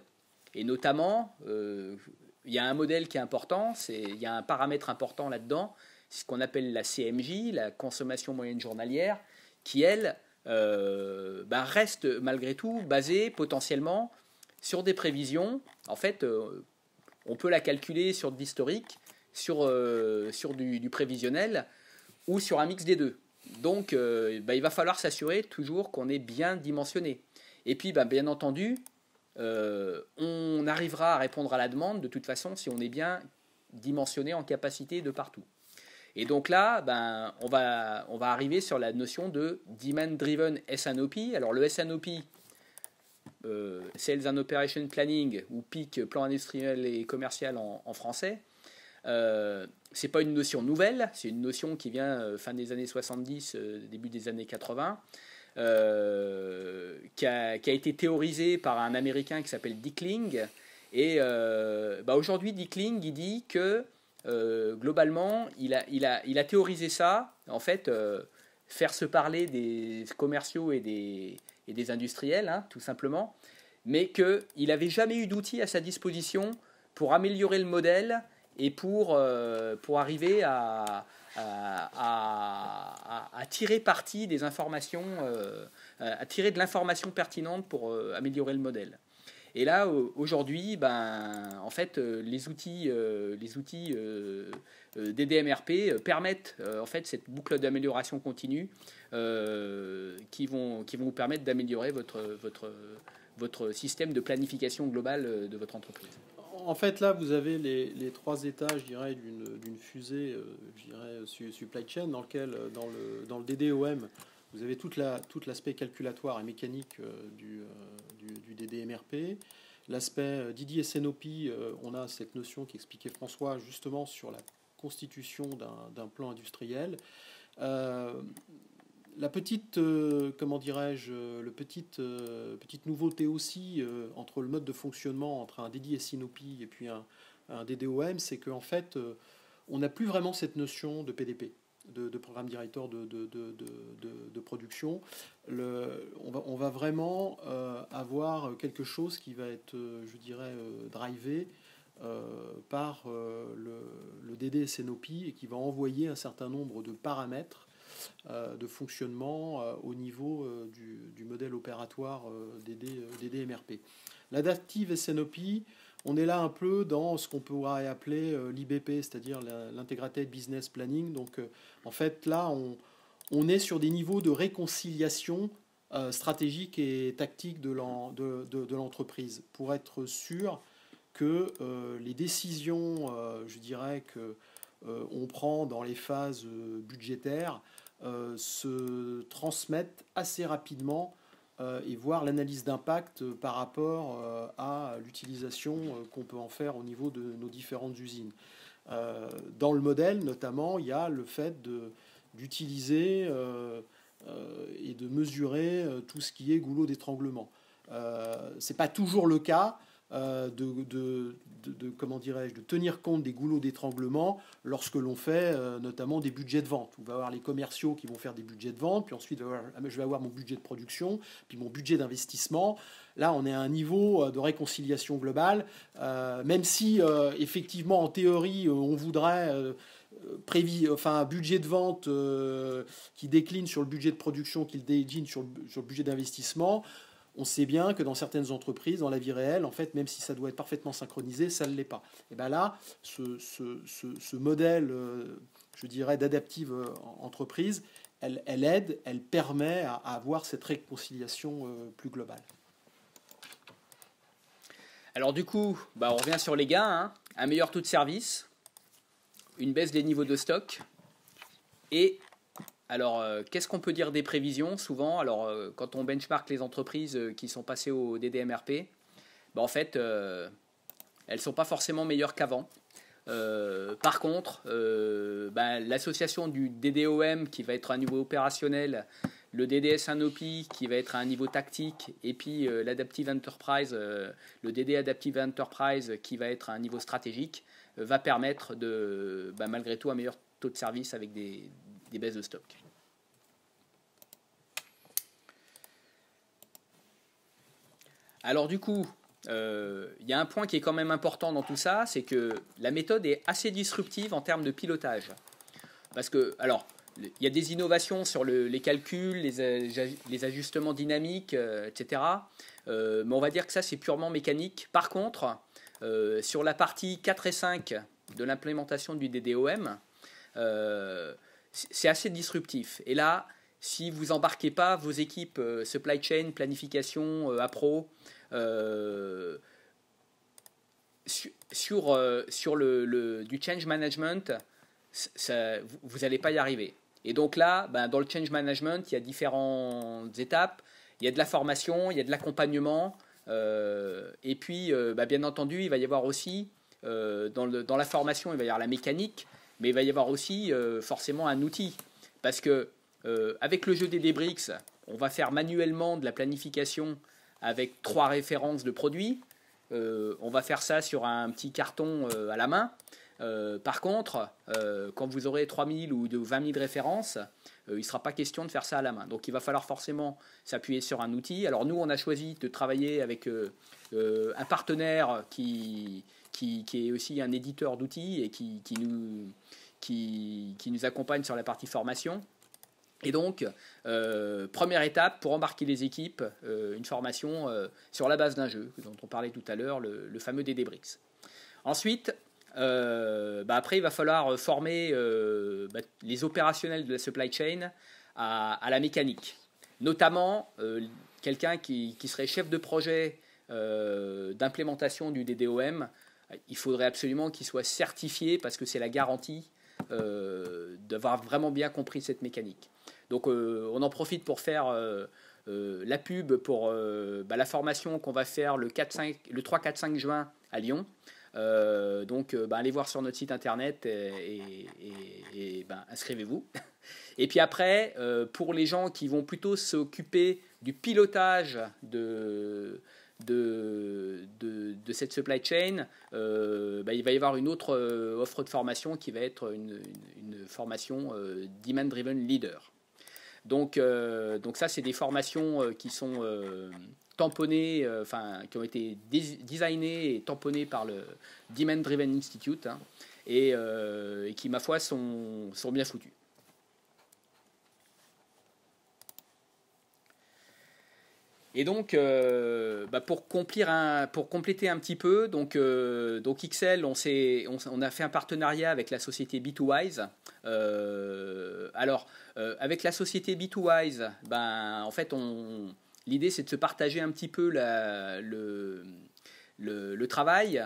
Et notamment, il y a un modèle qui est important, il y a un paramètre important là-dedans, c'est ce qu'on appelle la CMJ, la consommation moyenne journalière, qui, elle, reste malgré tout basée potentiellement sur des prévisions. En fait, on peut la calculer sur de l'historique, sur du prévisionnel ou sur un mix des deux. Donc, il va falloir s'assurer toujours qu'on est bien dimensionné. Et puis, bien entendu, on arrivera à répondre à la demande de toute façon si on est bien dimensionné en capacité de partout. Et donc là, on va arriver sur la notion de Demand Driven S&OP. Alors le S&OP, Sales and Operation Planning, ou PIC, plan industriel et commercial en français, c'est pas une notion nouvelle, c'est une notion qui vient fin des années 70, début des années 80, qui a été théorisée par un Américain qui s'appelle Dickling. Et aujourd'hui, Dickling, il dit que globalement, il a théorisé ça, en fait, faire se parler des commerciaux et des industriels, hein, tout simplement, mais qu'il n'avait jamais eu d'outils à sa disposition pour améliorer le modèle et pour arriver à tirer parti des informations, à tirer de l'information pertinente pour améliorer le modèle. Et là, aujourd'hui, en fait, les outils DDMRP permettent en fait cette boucle d'amélioration continue qui vont vous permettre d'améliorer votre système de planification globale de votre entreprise. En fait, là, vous avez les trois étages, je dirais, d'une fusée, je dirais, supply chain, dans lequel, dans le DDOM, vous avez tout l'aspect calculatoire et mécanique du DDMRP. L'aspect DDSNOP, on a cette notion qu'expliquait François justement sur la constitution d'un plan industriel. La petite, comment dirais-je, petite nouveauté aussi entre le mode de fonctionnement entre un DDSNOP et puis un DDOM, c'est qu'en fait, on n'a plus vraiment cette notion de PDP. De programme directeur de production. On va vraiment avoir quelque chose qui va être, je dirais, drivé par le DDSNOP et qui va envoyer un certain nombre de paramètres de fonctionnement au niveau du modèle opératoire DDMRP. L'adaptive SNOP, on est là un peu dans ce qu'on pourrait appeler l'IBP, c'est-à-dire l'Integrated Business Planning. Donc, en fait, là, on est sur des niveaux de réconciliation stratégique et tactique de l'entreprise pour être sûr que les décisions, je dirais, qu'on prend dans les phases budgétaires se transmettent assez rapidement et voir l'analyse d'impact par rapport à l'utilisation qu'on peut en faire au niveau de nos différentes usines. Dans le modèle, notamment, il y a le fait d'utiliser et de mesurer tout ce qui est goulot d'étranglement. Ce n'est pas toujours le cas comment dirais-je, de tenir compte des goulots d'étranglement lorsque l'on fait notamment des budgets de vente. On va avoir les commerciaux qui vont faire des budgets de vente, puis ensuite je vais avoir mon budget de production, puis mon budget d'investissement. Là, on est à un niveau de réconciliation globale, même si effectivement en théorie on voudrait un budget de vente qui décline sur le budget de production, qui décline sur le budget d'investissement. on sait bien que dans certaines entreprises, dans la vie réelle, en fait, même si ça doit être parfaitement synchronisé, ça ne l'est pas. Et bien là, ce modèle, je dirais, d'adaptive entreprise, elle aide, elle permet à avoir cette réconciliation plus globale. Alors du coup, on revient sur les gains, hein. Un meilleur taux de service, une baisse des niveaux de stock. Et alors, qu'est-ce qu'on peut dire des prévisions souvent? Alors, quand on benchmark les entreprises qui sont passées au DDMRP, en fait, elles ne sont pas forcément meilleures qu'avant. Par contre, l'association du DDOM qui va être à un niveau opérationnel, le DDS Anopi qui va être à un niveau tactique, et puis l'Adaptive Enterprise, le DD Adaptive Enterprise qui va être à un niveau stratégique, va permettre de, malgré tout, un meilleur taux de service avec des baisses de stock. Alors du coup, il y a un point qui est quand même important dans tout ça, c'est que la méthode est assez disruptive en termes de pilotage. Parce que, alors, il y a des innovations sur les calculs, les ajustements dynamiques, etc. Mais on va dire que ça, c'est purement mécanique. Par contre, sur la partie 4 et 5 de l'implémentation du DDOM, c'est assez disruptif. Et là, si vous embarquez pas vos équipes supply chain, planification, appro, sur du change management, vous n'allez pas y arriver. Et donc là, dans le change management, il y a différentes étapes. Il y a de la formation, il y a de l'accompagnement. Et puis, bien entendu, il va y avoir aussi, dans la formation, il va y avoir la mécanique, mais il va y avoir aussi forcément un outil. Parce que avec le jeu des Debrix, on va faire manuellement de la planification avec 3 références de produits. On va faire ça sur un petit carton à la main. Par contre, quand vous aurez 3000 ou 20 000 références, il ne sera pas question de faire ça à la main. Donc il va falloir forcément s'appuyer sur un outil. Alors nous, on a choisi de travailler avec un partenaire qui est aussi un éditeur d'outils et qui nous accompagne sur la partie formation. Et donc, première étape pour embarquer les équipes, une formation sur la base d'un jeu dont on parlait tout à l'heure, le fameux DDBricks. Ensuite, après, il va falloir former les opérationnels de la supply chain à la mécanique. Notamment, quelqu'un qui serait chef de projet d'implémentation du DDOM, il faudrait absolument qu'il soit certifié parce que c'est la garantie d'avoir vraiment bien compris cette mécanique. Donc on en profite pour faire la pub pour la formation qu'on va faire le 3-4-5 juin à Lyon. Allez voir sur notre site internet et inscrivez-vous. Et puis après, pour les gens qui vont plutôt s'occuper du pilotage de cette supply chain, il va y avoir une autre offre de formation qui va être une formation Demand Driven Leader. Donc ça, c'est des formations qui sont tamponnées, qui ont été designées et tamponnées par le Demand Driven Institute, hein, et qui, ma foi, sont bien foutues. Et donc, pour compléter un petit peu, donc XL, on a fait un partenariat avec la société B2Wise. Avec la société B2Wise, en fait, l'idée c'est de se partager un petit peu le travail.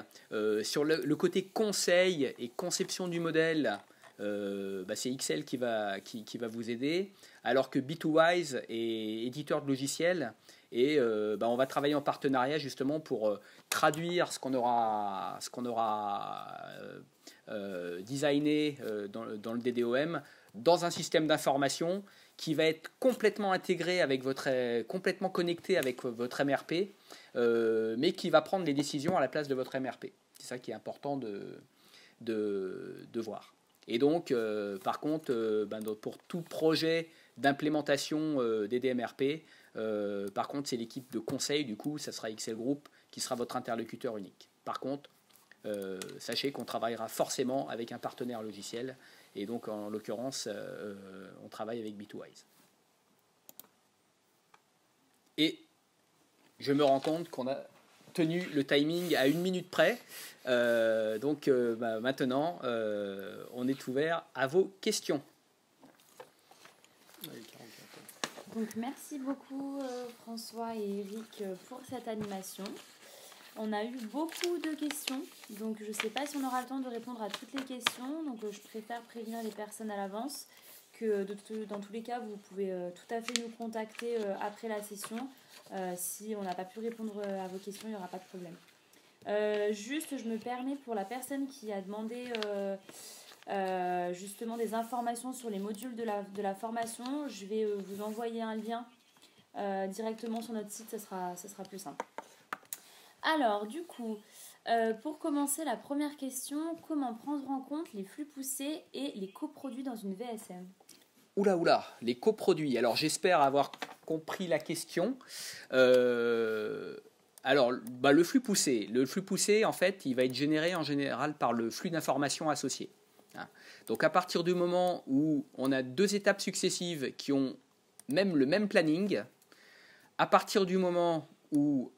Sur le côté conseil et conception du modèle, c'est XL qui va vous aider, alors que B2Wise est éditeur de logiciels. Et on va travailler en partenariat justement pour traduire ce qu'on aura designé dans le DDOM dans un système d'information qui va être complètement intégré complètement connecté avec votre MRP, mais qui va prendre les décisions à la place de votre MRP. C'est ça qui est important de voir. Et donc, par contre, pour tout projet d'implémentation DDMRP, par contre, c'est l'équipe de conseil, du coup, ça sera XL Group qui sera votre interlocuteur unique. Par contre, sachez qu'on travaillera forcément avec un partenaire logiciel, et donc en l'occurrence, on travaille avec B2Wise. Et je me rends compte qu'on a tenu le timing à 1 minute près. Maintenant, on est ouvert à vos questions. Donc merci beaucoup François et Eric pour cette animation. On a eu beaucoup de questions, donc je ne sais pas si on aura le temps de répondre à toutes les questions, donc je préfère prévenir les personnes à l'avance que dans tous les cas vous pouvez tout à fait nous contacter après la session. Si on n'a pas pu répondre à vos questions, il n'y aura pas de problème. Juste, je me permets pour la personne qui a demandé justement des informations sur les modules de la formation, je vais vous envoyer un lien directement sur notre site, ce sera plus simple. Alors, du coup, pour commencer, la première question, comment prendre en compte les flux poussés et les coproduits dans une VSM ? Oula, les coproduits. Alors, j'espère avoir compris la question. Le flux poussé. Le flux poussé, en fait, il va être généré en général par le flux d'informations associé. Donc, à partir du moment où on a 2 étapes successives qui ont le même planning, à partir du moment où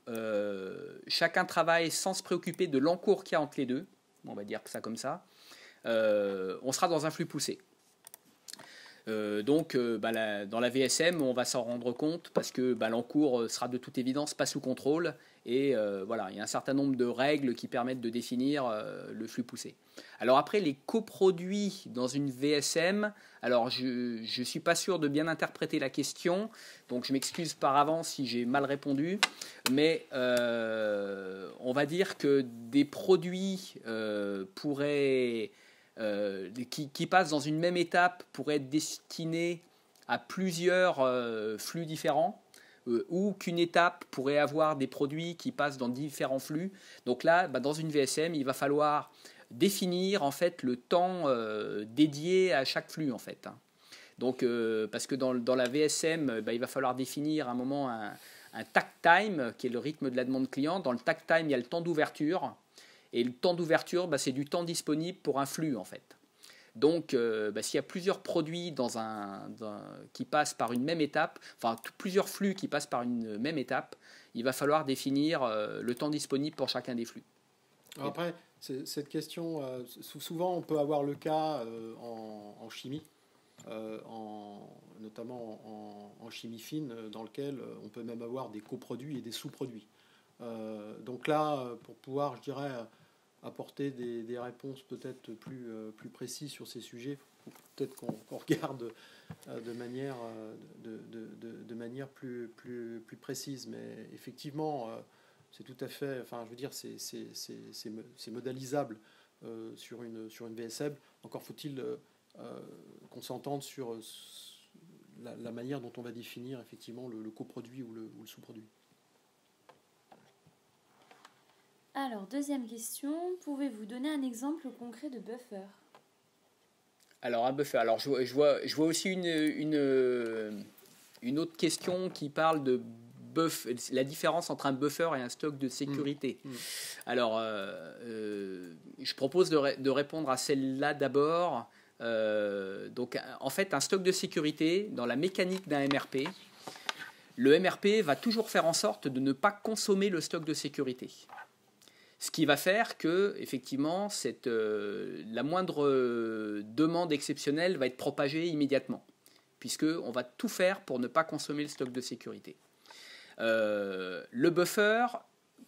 chacun travaille sans se préoccuper de l'encours qu'il y a entre les deux, on va dire que ça comme ça, on sera dans un flux poussé. Dans la VSM, on va s'en rendre compte parce que l'encours sera de toute évidence pas sous contrôle et il y a un certain nombre de règles qui permettent de définir le flux poussé. Alors après, les coproduits dans une VSM, alors je ne suis pas sûr de bien interpréter la question, donc je m'excuse par avance si j'ai mal répondu, mais on va dire que des produits qui passent dans une même étape pourraient être destinés à plusieurs flux différents ou qu'une étape pourrait avoir des produits qui passent dans différents flux. Donc là, dans une VSM, il va falloir définir en fait le temps dédié à chaque flux en fait. Donc parce que dans la VSM, il va falloir définir à un moment un takt time qui est le rythme de la demande client. Dans le takt time, il y a le temps d'ouverture. Et le temps d'ouverture, c'est du temps disponible pour un flux en fait. Donc, s'il y a plusieurs produits qui passent par une même étape, enfin plusieurs flux qui passent par une même étape, il va falloir définir le temps disponible pour chacun des flux. Alors après, cette question, souvent on peut avoir le cas en chimie, notamment en chimie fine, dans lequel on peut même avoir des coproduits et des sous-produits. Donc là, pour pouvoir, je dirais, apporter des réponses peut-être plus précises sur ces sujets, peut-être qu'on regarde de manière plus précise. Mais effectivement, c'est tout à fait, c'est modélisable sur une VSM. Encore faut-il qu'on s'entende sur la manière dont on va définir effectivement le coproduit ou le sous-produit. Alors, deuxième question, pouvez-vous donner un exemple concret de buffer ? Alors, un buffer. Alors, je vois aussi une autre question qui parle de la différence entre un buffer et un stock de sécurité. Alors, je propose de répondre à celle-là d'abord. Donc, en fait, un stock de sécurité, dans la mécanique d'un MRP, le MRP va toujours faire en sorte de ne pas consommer le stock de sécurité. Ce qui va faire que, effectivement, la moindre demande exceptionnelle va être propagée immédiatement, puisqu'on va tout faire pour ne pas consommer le stock de sécurité. Le buffer,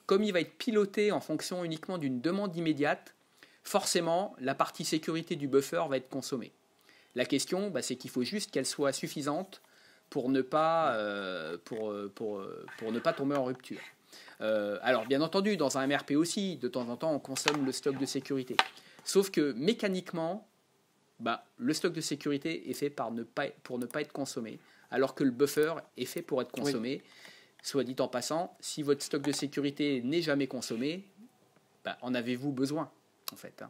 comme il va être piloté en fonction uniquement d'une demande immédiate, forcément, la partie sécurité du buffer va être consommée. La question, c'est qu'il faut juste qu'elle soit suffisante pour ne pas tomber en rupture. Alors, bien entendu, dans un MRP aussi, de temps en temps, on consomme le stock de sécurité. Sauf que mécaniquement, le stock de sécurité est fait pour ne pas être consommé, alors que le buffer est fait pour être consommé. Oui. Soit dit en passant, si votre stock de sécurité n'est jamais consommé, en avez-vous besoin, en fait.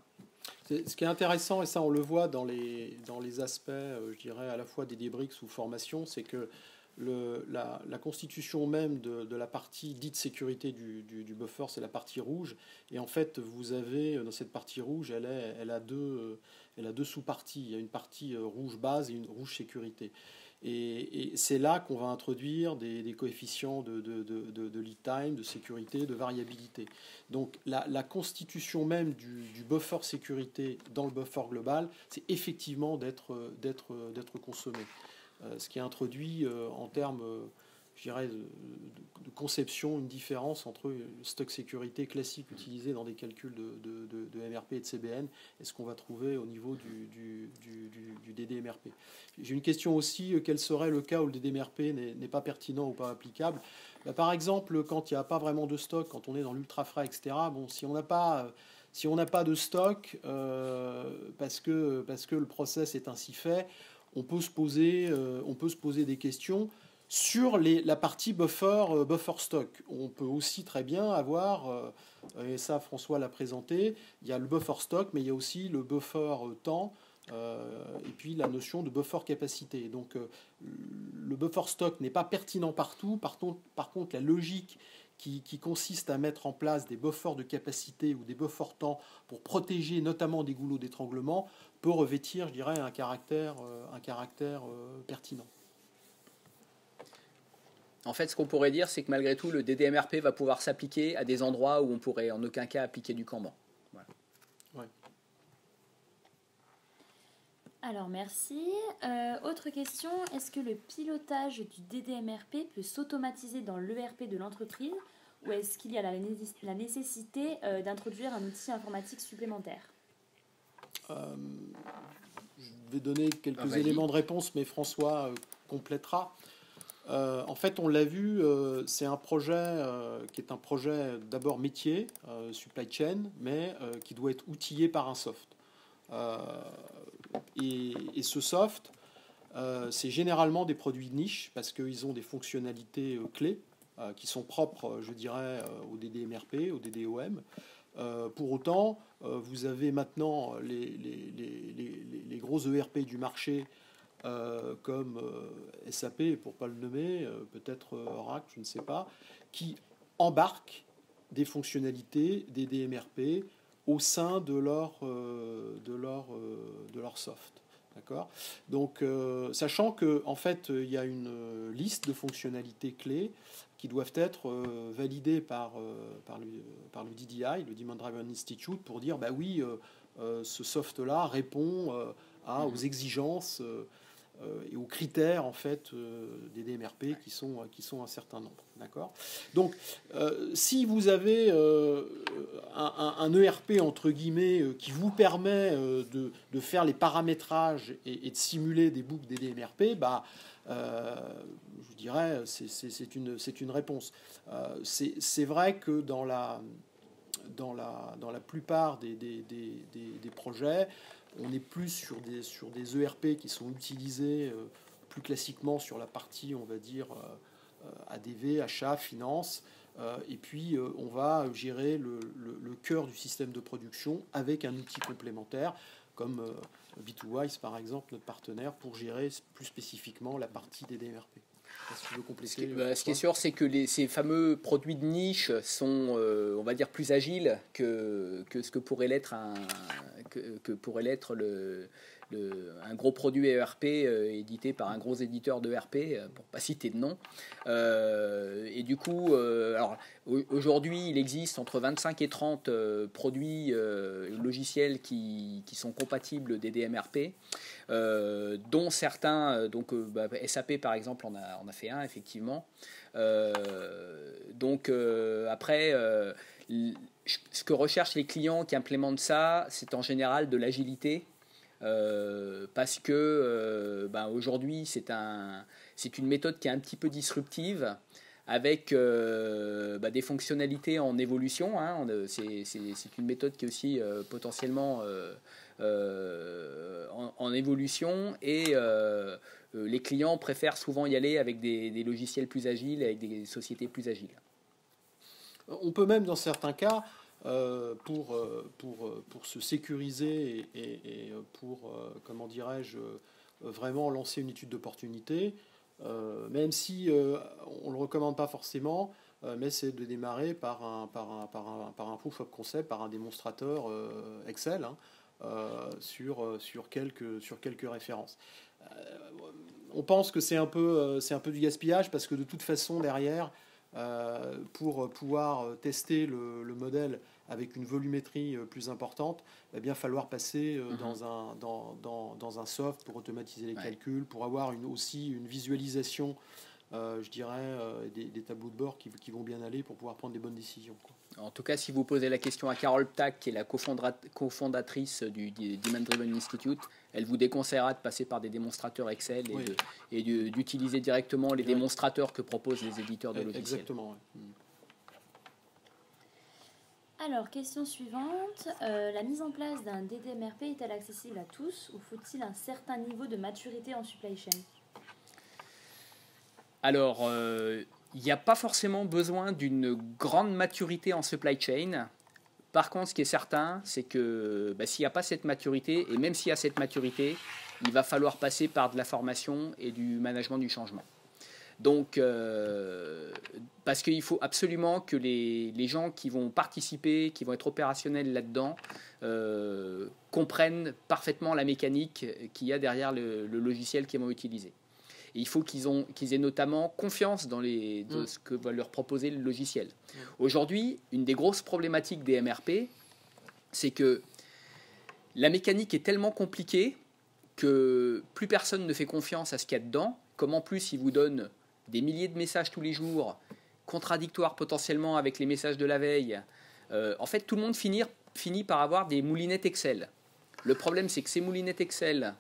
Ce qui est intéressant, et ça on le voit dans les aspects, je dirais, à la fois des Databricks ou formation, c'est que la constitution même de la partie dite sécurité du buffer, c'est la partie rouge. Et en fait, vous avez, dans cette partie rouge, elle a deux sous-parties. Il y a une partie rouge base et une rouge sécurité. Et c'est là qu'on va introduire des coefficients de lead time, de sécurité, de variabilité. Donc la constitution même du buffer sécurité dans le buffer global, c'est effectivement d'être consommé. Ce qui introduit en termes, je dirais, de conception, une différence entre le stock sécurité classique utilisé dans des calculs de MRP et de CBN et ce qu'on va trouver au niveau du DDMRP. J'ai une question aussi, quel serait le cas où le DDMRP n'est pas pertinent ou pas applicable? Par exemple, quand il n'y a pas vraiment de stock, quand on est dans l'ultra frais, etc., bon, si on n'a pas de stock, parce que le process est ainsi fait, on peut se poser des questions sur la partie buffer stock. On peut aussi très bien avoir, et ça François l'a présenté, il y a le buffer stock, mais il y a aussi le buffer temps, et puis la notion de buffer capacité. Donc le buffer stock n'est pas pertinent partout. Par contre, la logique qui consiste à mettre en place des buffers de capacité ou des buffers temps pour protéger notamment des goulots d'étranglement peut revêtir, je dirais, un caractère pertinent. En fait, ce qu'on pourrait dire, c'est que malgré tout, le DDMRP va pouvoir s'appliquer à des endroits où on pourrait en aucun cas appliquer du Kanban. Voilà. Ouais. Alors merci. Autre question, est-ce que le pilotage du DDMRP peut s'automatiser dans l'ERP de l'entreprise ou est-ce qu'il y a la nécessité d'introduire un outil informatique supplémentaire? Je vais donner quelques éléments de réponse, mais François complétera. En fait, on l'a vu, c'est un projet qui est un projet d'abord métier, supply chain, mais qui doit être outillé par un soft. Et ce soft, c'est généralement des produits de niche parce qu'ils ont des fonctionnalités clés qui sont propres, je dirais, au DDMRP, au DDOM. Pour autant, vous avez maintenant les gros ERP du marché comme SAP, pour ne pas le nommer, peut-être Oracle, je ne sais pas, qui embarquent des fonctionnalités des DMRP au sein de leur soft. D'accord. Donc, sachant qu'en fait, il y a une liste de fonctionnalités clés qui doivent être validées par le DDI, le Demand Driven Institute, pour dire, bah oui, ce soft-là répond aux exigences et aux critères en fait des DMRP qui sont un certain nombre, d'accord. Donc si vous avez un ERP entre guillemets qui vous permet de faire les paramétrages et de simuler des boucles des DMRP, je dirais c'est une réponse. C'est vrai que dans la plupart des projets, on est plus sur des ERP qui sont utilisés plus classiquement sur la partie, on va dire, ADV, achat, finance. Et puis, on va gérer le cœur du système de production avec un outil complémentaire, comme B2Wise, par exemple, notre partenaire, pour gérer plus spécifiquement la partie des DMRP. Si tu veux compléter, ce qui est sûr, c'est que ces fameux produits de niche sont, on va dire, plus agiles que ce que pourrait l'être un gros produit ERP édité par un gros éditeur de ERP, pour ne pas citer de nom. Et du coup, alors, aujourd'hui, il existe entre 25 et 30 produits logiciels qui sont compatibles des DMRP, dont certains, SAP par exemple, on a fait un, effectivement. Après, ce que recherchent les clients qui implémentent ça, c'est en général de l'agilité. Parce que aujourd'hui c'est une méthode qui est un petit peu disruptive avec des fonctionnalités en évolution, hein. C'est une méthode qui est aussi potentiellement en évolution et les clients préfèrent souvent y aller avec des logiciels plus agiles, avec des sociétés plus agiles. On peut même dans certains cas pour se sécuriser et pour, comment dirais-je, vraiment lancer une étude d'opportunité, même si on ne le recommande pas forcément, mais c'est de démarrer par un proof of concept, par un démonstrateur Excel, hein, sur quelques références. on pense que c'est un peu du gaspillage parce que de toute façon, derrière, pour pouvoir tester le modèle avec une volumétrie plus importante, il va bien falloir passer dans un soft pour automatiser les calculs, pour avoir aussi une visualisation, je dirais, des tableaux de bord qui vont bien aller pour pouvoir prendre des bonnes décisions, quoi. En tout cas, si vous posez la question à Carole Ptak, qui est la cofondatrice du Demand Driven Institute, elle vous déconseillera de passer par des démonstrateurs Excel et d'utiliser directement les démonstrateurs que proposent les éditeurs de logiciels. Exactement. Ouais. Alors, question suivante. La mise en place d'un DDMRP est-elle accessible à tous ou faut-il un certain niveau de maturité en supply chain? Alors, il n'y a pas forcément besoin d'une grande maturité en supply chain. Par contre, ce qui est certain, c'est que s'il n'y a pas cette maturité, et même s'il y a cette maturité, il va falloir passer par de la formation et du management du changement. Donc, parce qu'il faut absolument que les gens qui vont participer, qui vont être opérationnels là-dedans, comprennent parfaitement la mécanique qu'il y a derrière le logiciel qu'ils vont utiliser. Et il faut qu'ils aient notamment confiance dans ce que va leur proposer le logiciel. Aujourd'hui, une des grosses problématiques des MRP, c'est que la mécanique est tellement compliquée que plus personne ne fait confiance à ce qu'il y a dedans, comme en plus il vous donne des milliers de messages tous les jours, contradictoires potentiellement avec les messages de la veille. En fait, tout le monde finit par avoir des moulinettes Excel. Le problème, c'est que ces moulinettes Excel,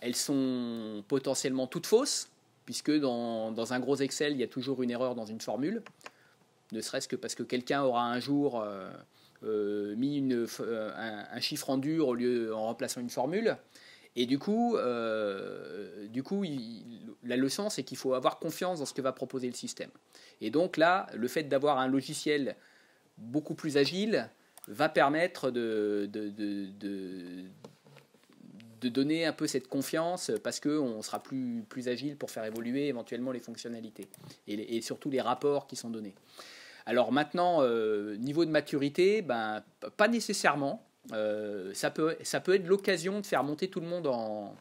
elles sont potentiellement toutes fausses, puisque dans un gros Excel, il y a toujours une erreur dans une formule, ne serait-ce que parce que quelqu'un aura un jour mis un chiffre en dur en remplaçant une formule. Et du coup, la leçon, c'est qu'il faut avoir confiance dans ce que va proposer le système. Et donc là, le fait d'avoir un logiciel beaucoup plus agile va permettre de donner un peu cette confiance, parce qu'on sera plus agile pour faire évoluer éventuellement les fonctionnalités et surtout les rapports qui sont donnés. Alors maintenant, niveau de maturité, pas nécessairement. Ça peut être l'occasion de faire monter tout le monde en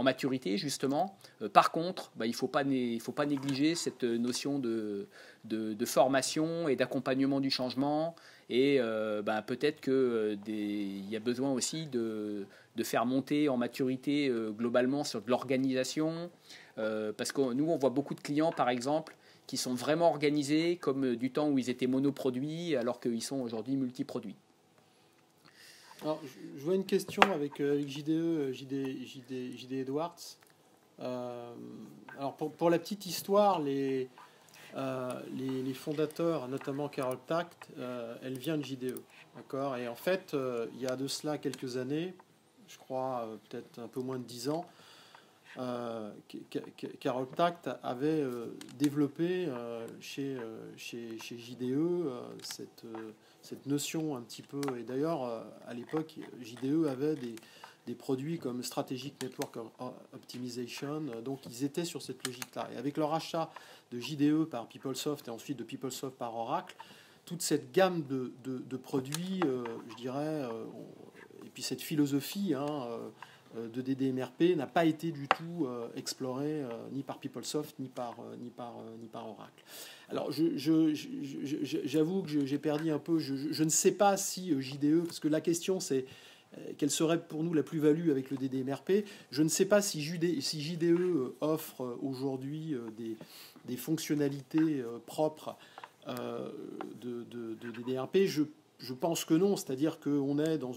maturité, justement. Par contre, il ne faut pas négliger cette notion de formation et d'accompagnement du changement. Et peut-être qu'il y a besoin aussi de faire monter en maturité globalement sur de l'organisation. Parce que nous, on voit beaucoup de clients, par exemple, qui sont vraiment organisés comme du temps où ils étaient monoproduits, alors qu'ils sont aujourd'hui multiproduits. Alors, je vois une question avec JD Edwards. Alors, pour la petite histoire, les fondateurs, notamment Carole Ptak, elle vient de JDE. D'accord. Et en fait, il y a de cela quelques années, je crois peut-être un peu moins de 10 ans, Carole Ptak avait développé chez JDE cette notion un petit peu, et d'ailleurs à l'époque JDE avait des produits comme Strategic Network Optimization, donc ils étaient sur cette logique-là. Et avec leur achat de JDE par PeopleSoft et ensuite de PeopleSoft par Oracle, toute cette gamme de produits, je dirais, et puis cette philosophie de DDMRP n'a pas été du tout explorée ni par PeopleSoft ni par Oracle. Alors j'avoue que j'ai perdu un peu, je ne sais pas si JDE, parce que la question c'est quelle serait pour nous la plus-value avec le DDMRP. Je ne sais pas si JDE offre aujourd'hui des fonctionnalités propres de DDMRP. Je pense que non, c'est-à-dire qu'on est dans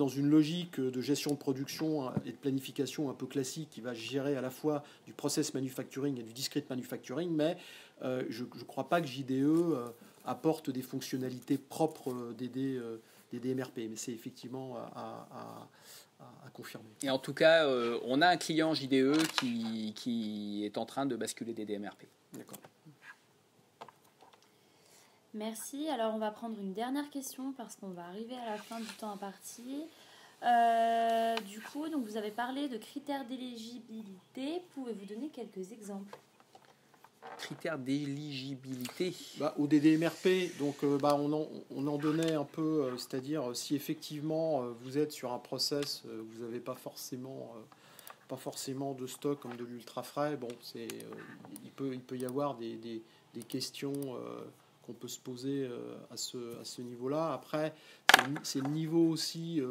une logique de gestion de production et de planification un peu classique qui va gérer à la fois du process manufacturing et du discrete manufacturing, mais je ne crois pas que JDE apporte des fonctionnalités propres des DMRP, mais c'est effectivement à confirmer. Et en tout cas, on a un client JDE qui est en train de basculer des DMRP. D'accord. Merci. Alors, on va prendre une dernière question parce qu'on va arriver à la fin du temps imparti. Du coup, donc vous avez parlé de critères d'éligibilité. Pouvez-vous donner quelques exemples ? critères d'éligibilité. Au DDMRP, donc on en donnait un peu, c'est-à-dire si effectivement vous êtes sur un process, vous n'avez pas forcément de stock comme de l'ultra frais, il peut y avoir des questions qu'on peut se poser à ce niveau-là. Après, c'est le niveau aussi,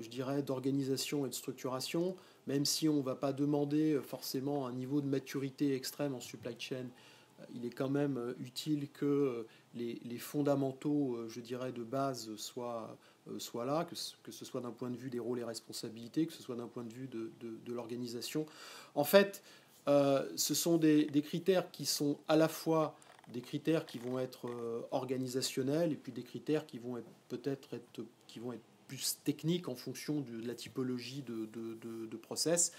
je dirais, d'organisation et de structuration, même si on ne va pas demander forcément un niveau de maturité extrême en supply chain. Il est quand même utile que les fondamentaux, je dirais, de base soient là, que ce soit d'un point de vue des rôles et responsabilités, que ce soit d'un point de vue de l'organisation. En fait, ce sont des critères qui sont à la fois des critères qui vont être organisationnels et puis des critères qui vont être plus techniques en fonction de la typologie de process.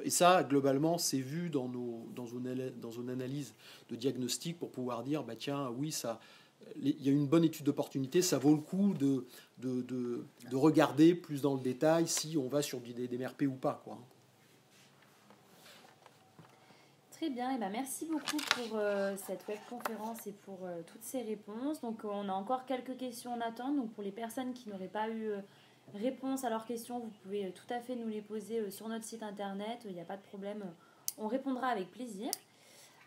Et ça, globalement, c'est vu dans une analyse de diagnostic pour pouvoir dire, tiens, oui, il y a une bonne étude d'opportunité, ça vaut le coup de regarder plus dans le détail si on va sur du DDMRP ou pas, quoi. Très bien, et merci beaucoup pour cette webconférence et pour toutes ces réponses. Donc on a encore quelques questions en attente. Donc pour les personnes qui n'auraient pas eu réponse à leurs questions, vous pouvez tout à fait nous les poser sur notre site internet. Il n'y a pas de problème, on répondra avec plaisir.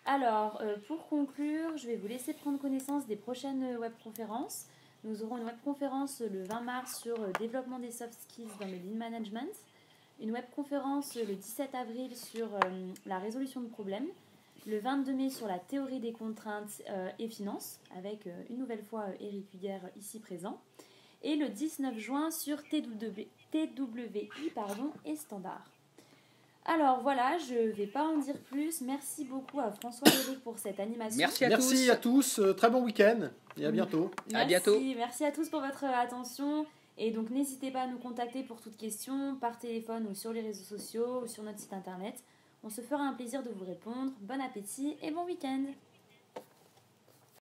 Alors pour conclure, je vais vous laisser prendre connaissance des prochaines webconférences. Nous aurons une webconférence le 20 mars sur développement des soft skills dans le lean management. Une webconférence le 17 avril sur la résolution de problèmes, le 22 mai sur la théorie des contraintes et finances, avec une nouvelle fois Éric Huguer ici présent, et le 19 juin sur TWI et standard. Alors voilà, je ne vais pas en dire plus. Merci beaucoup à François et Éric pour cette animation. Merci à tous. Très bon week-end et à bientôt. Merci à tous pour votre attention. Et donc n'hésitez pas à nous contacter pour toute question, par téléphone ou sur les réseaux sociaux ou sur notre site internet. On se fera un plaisir de vous répondre. Bon appétit et bon week-end!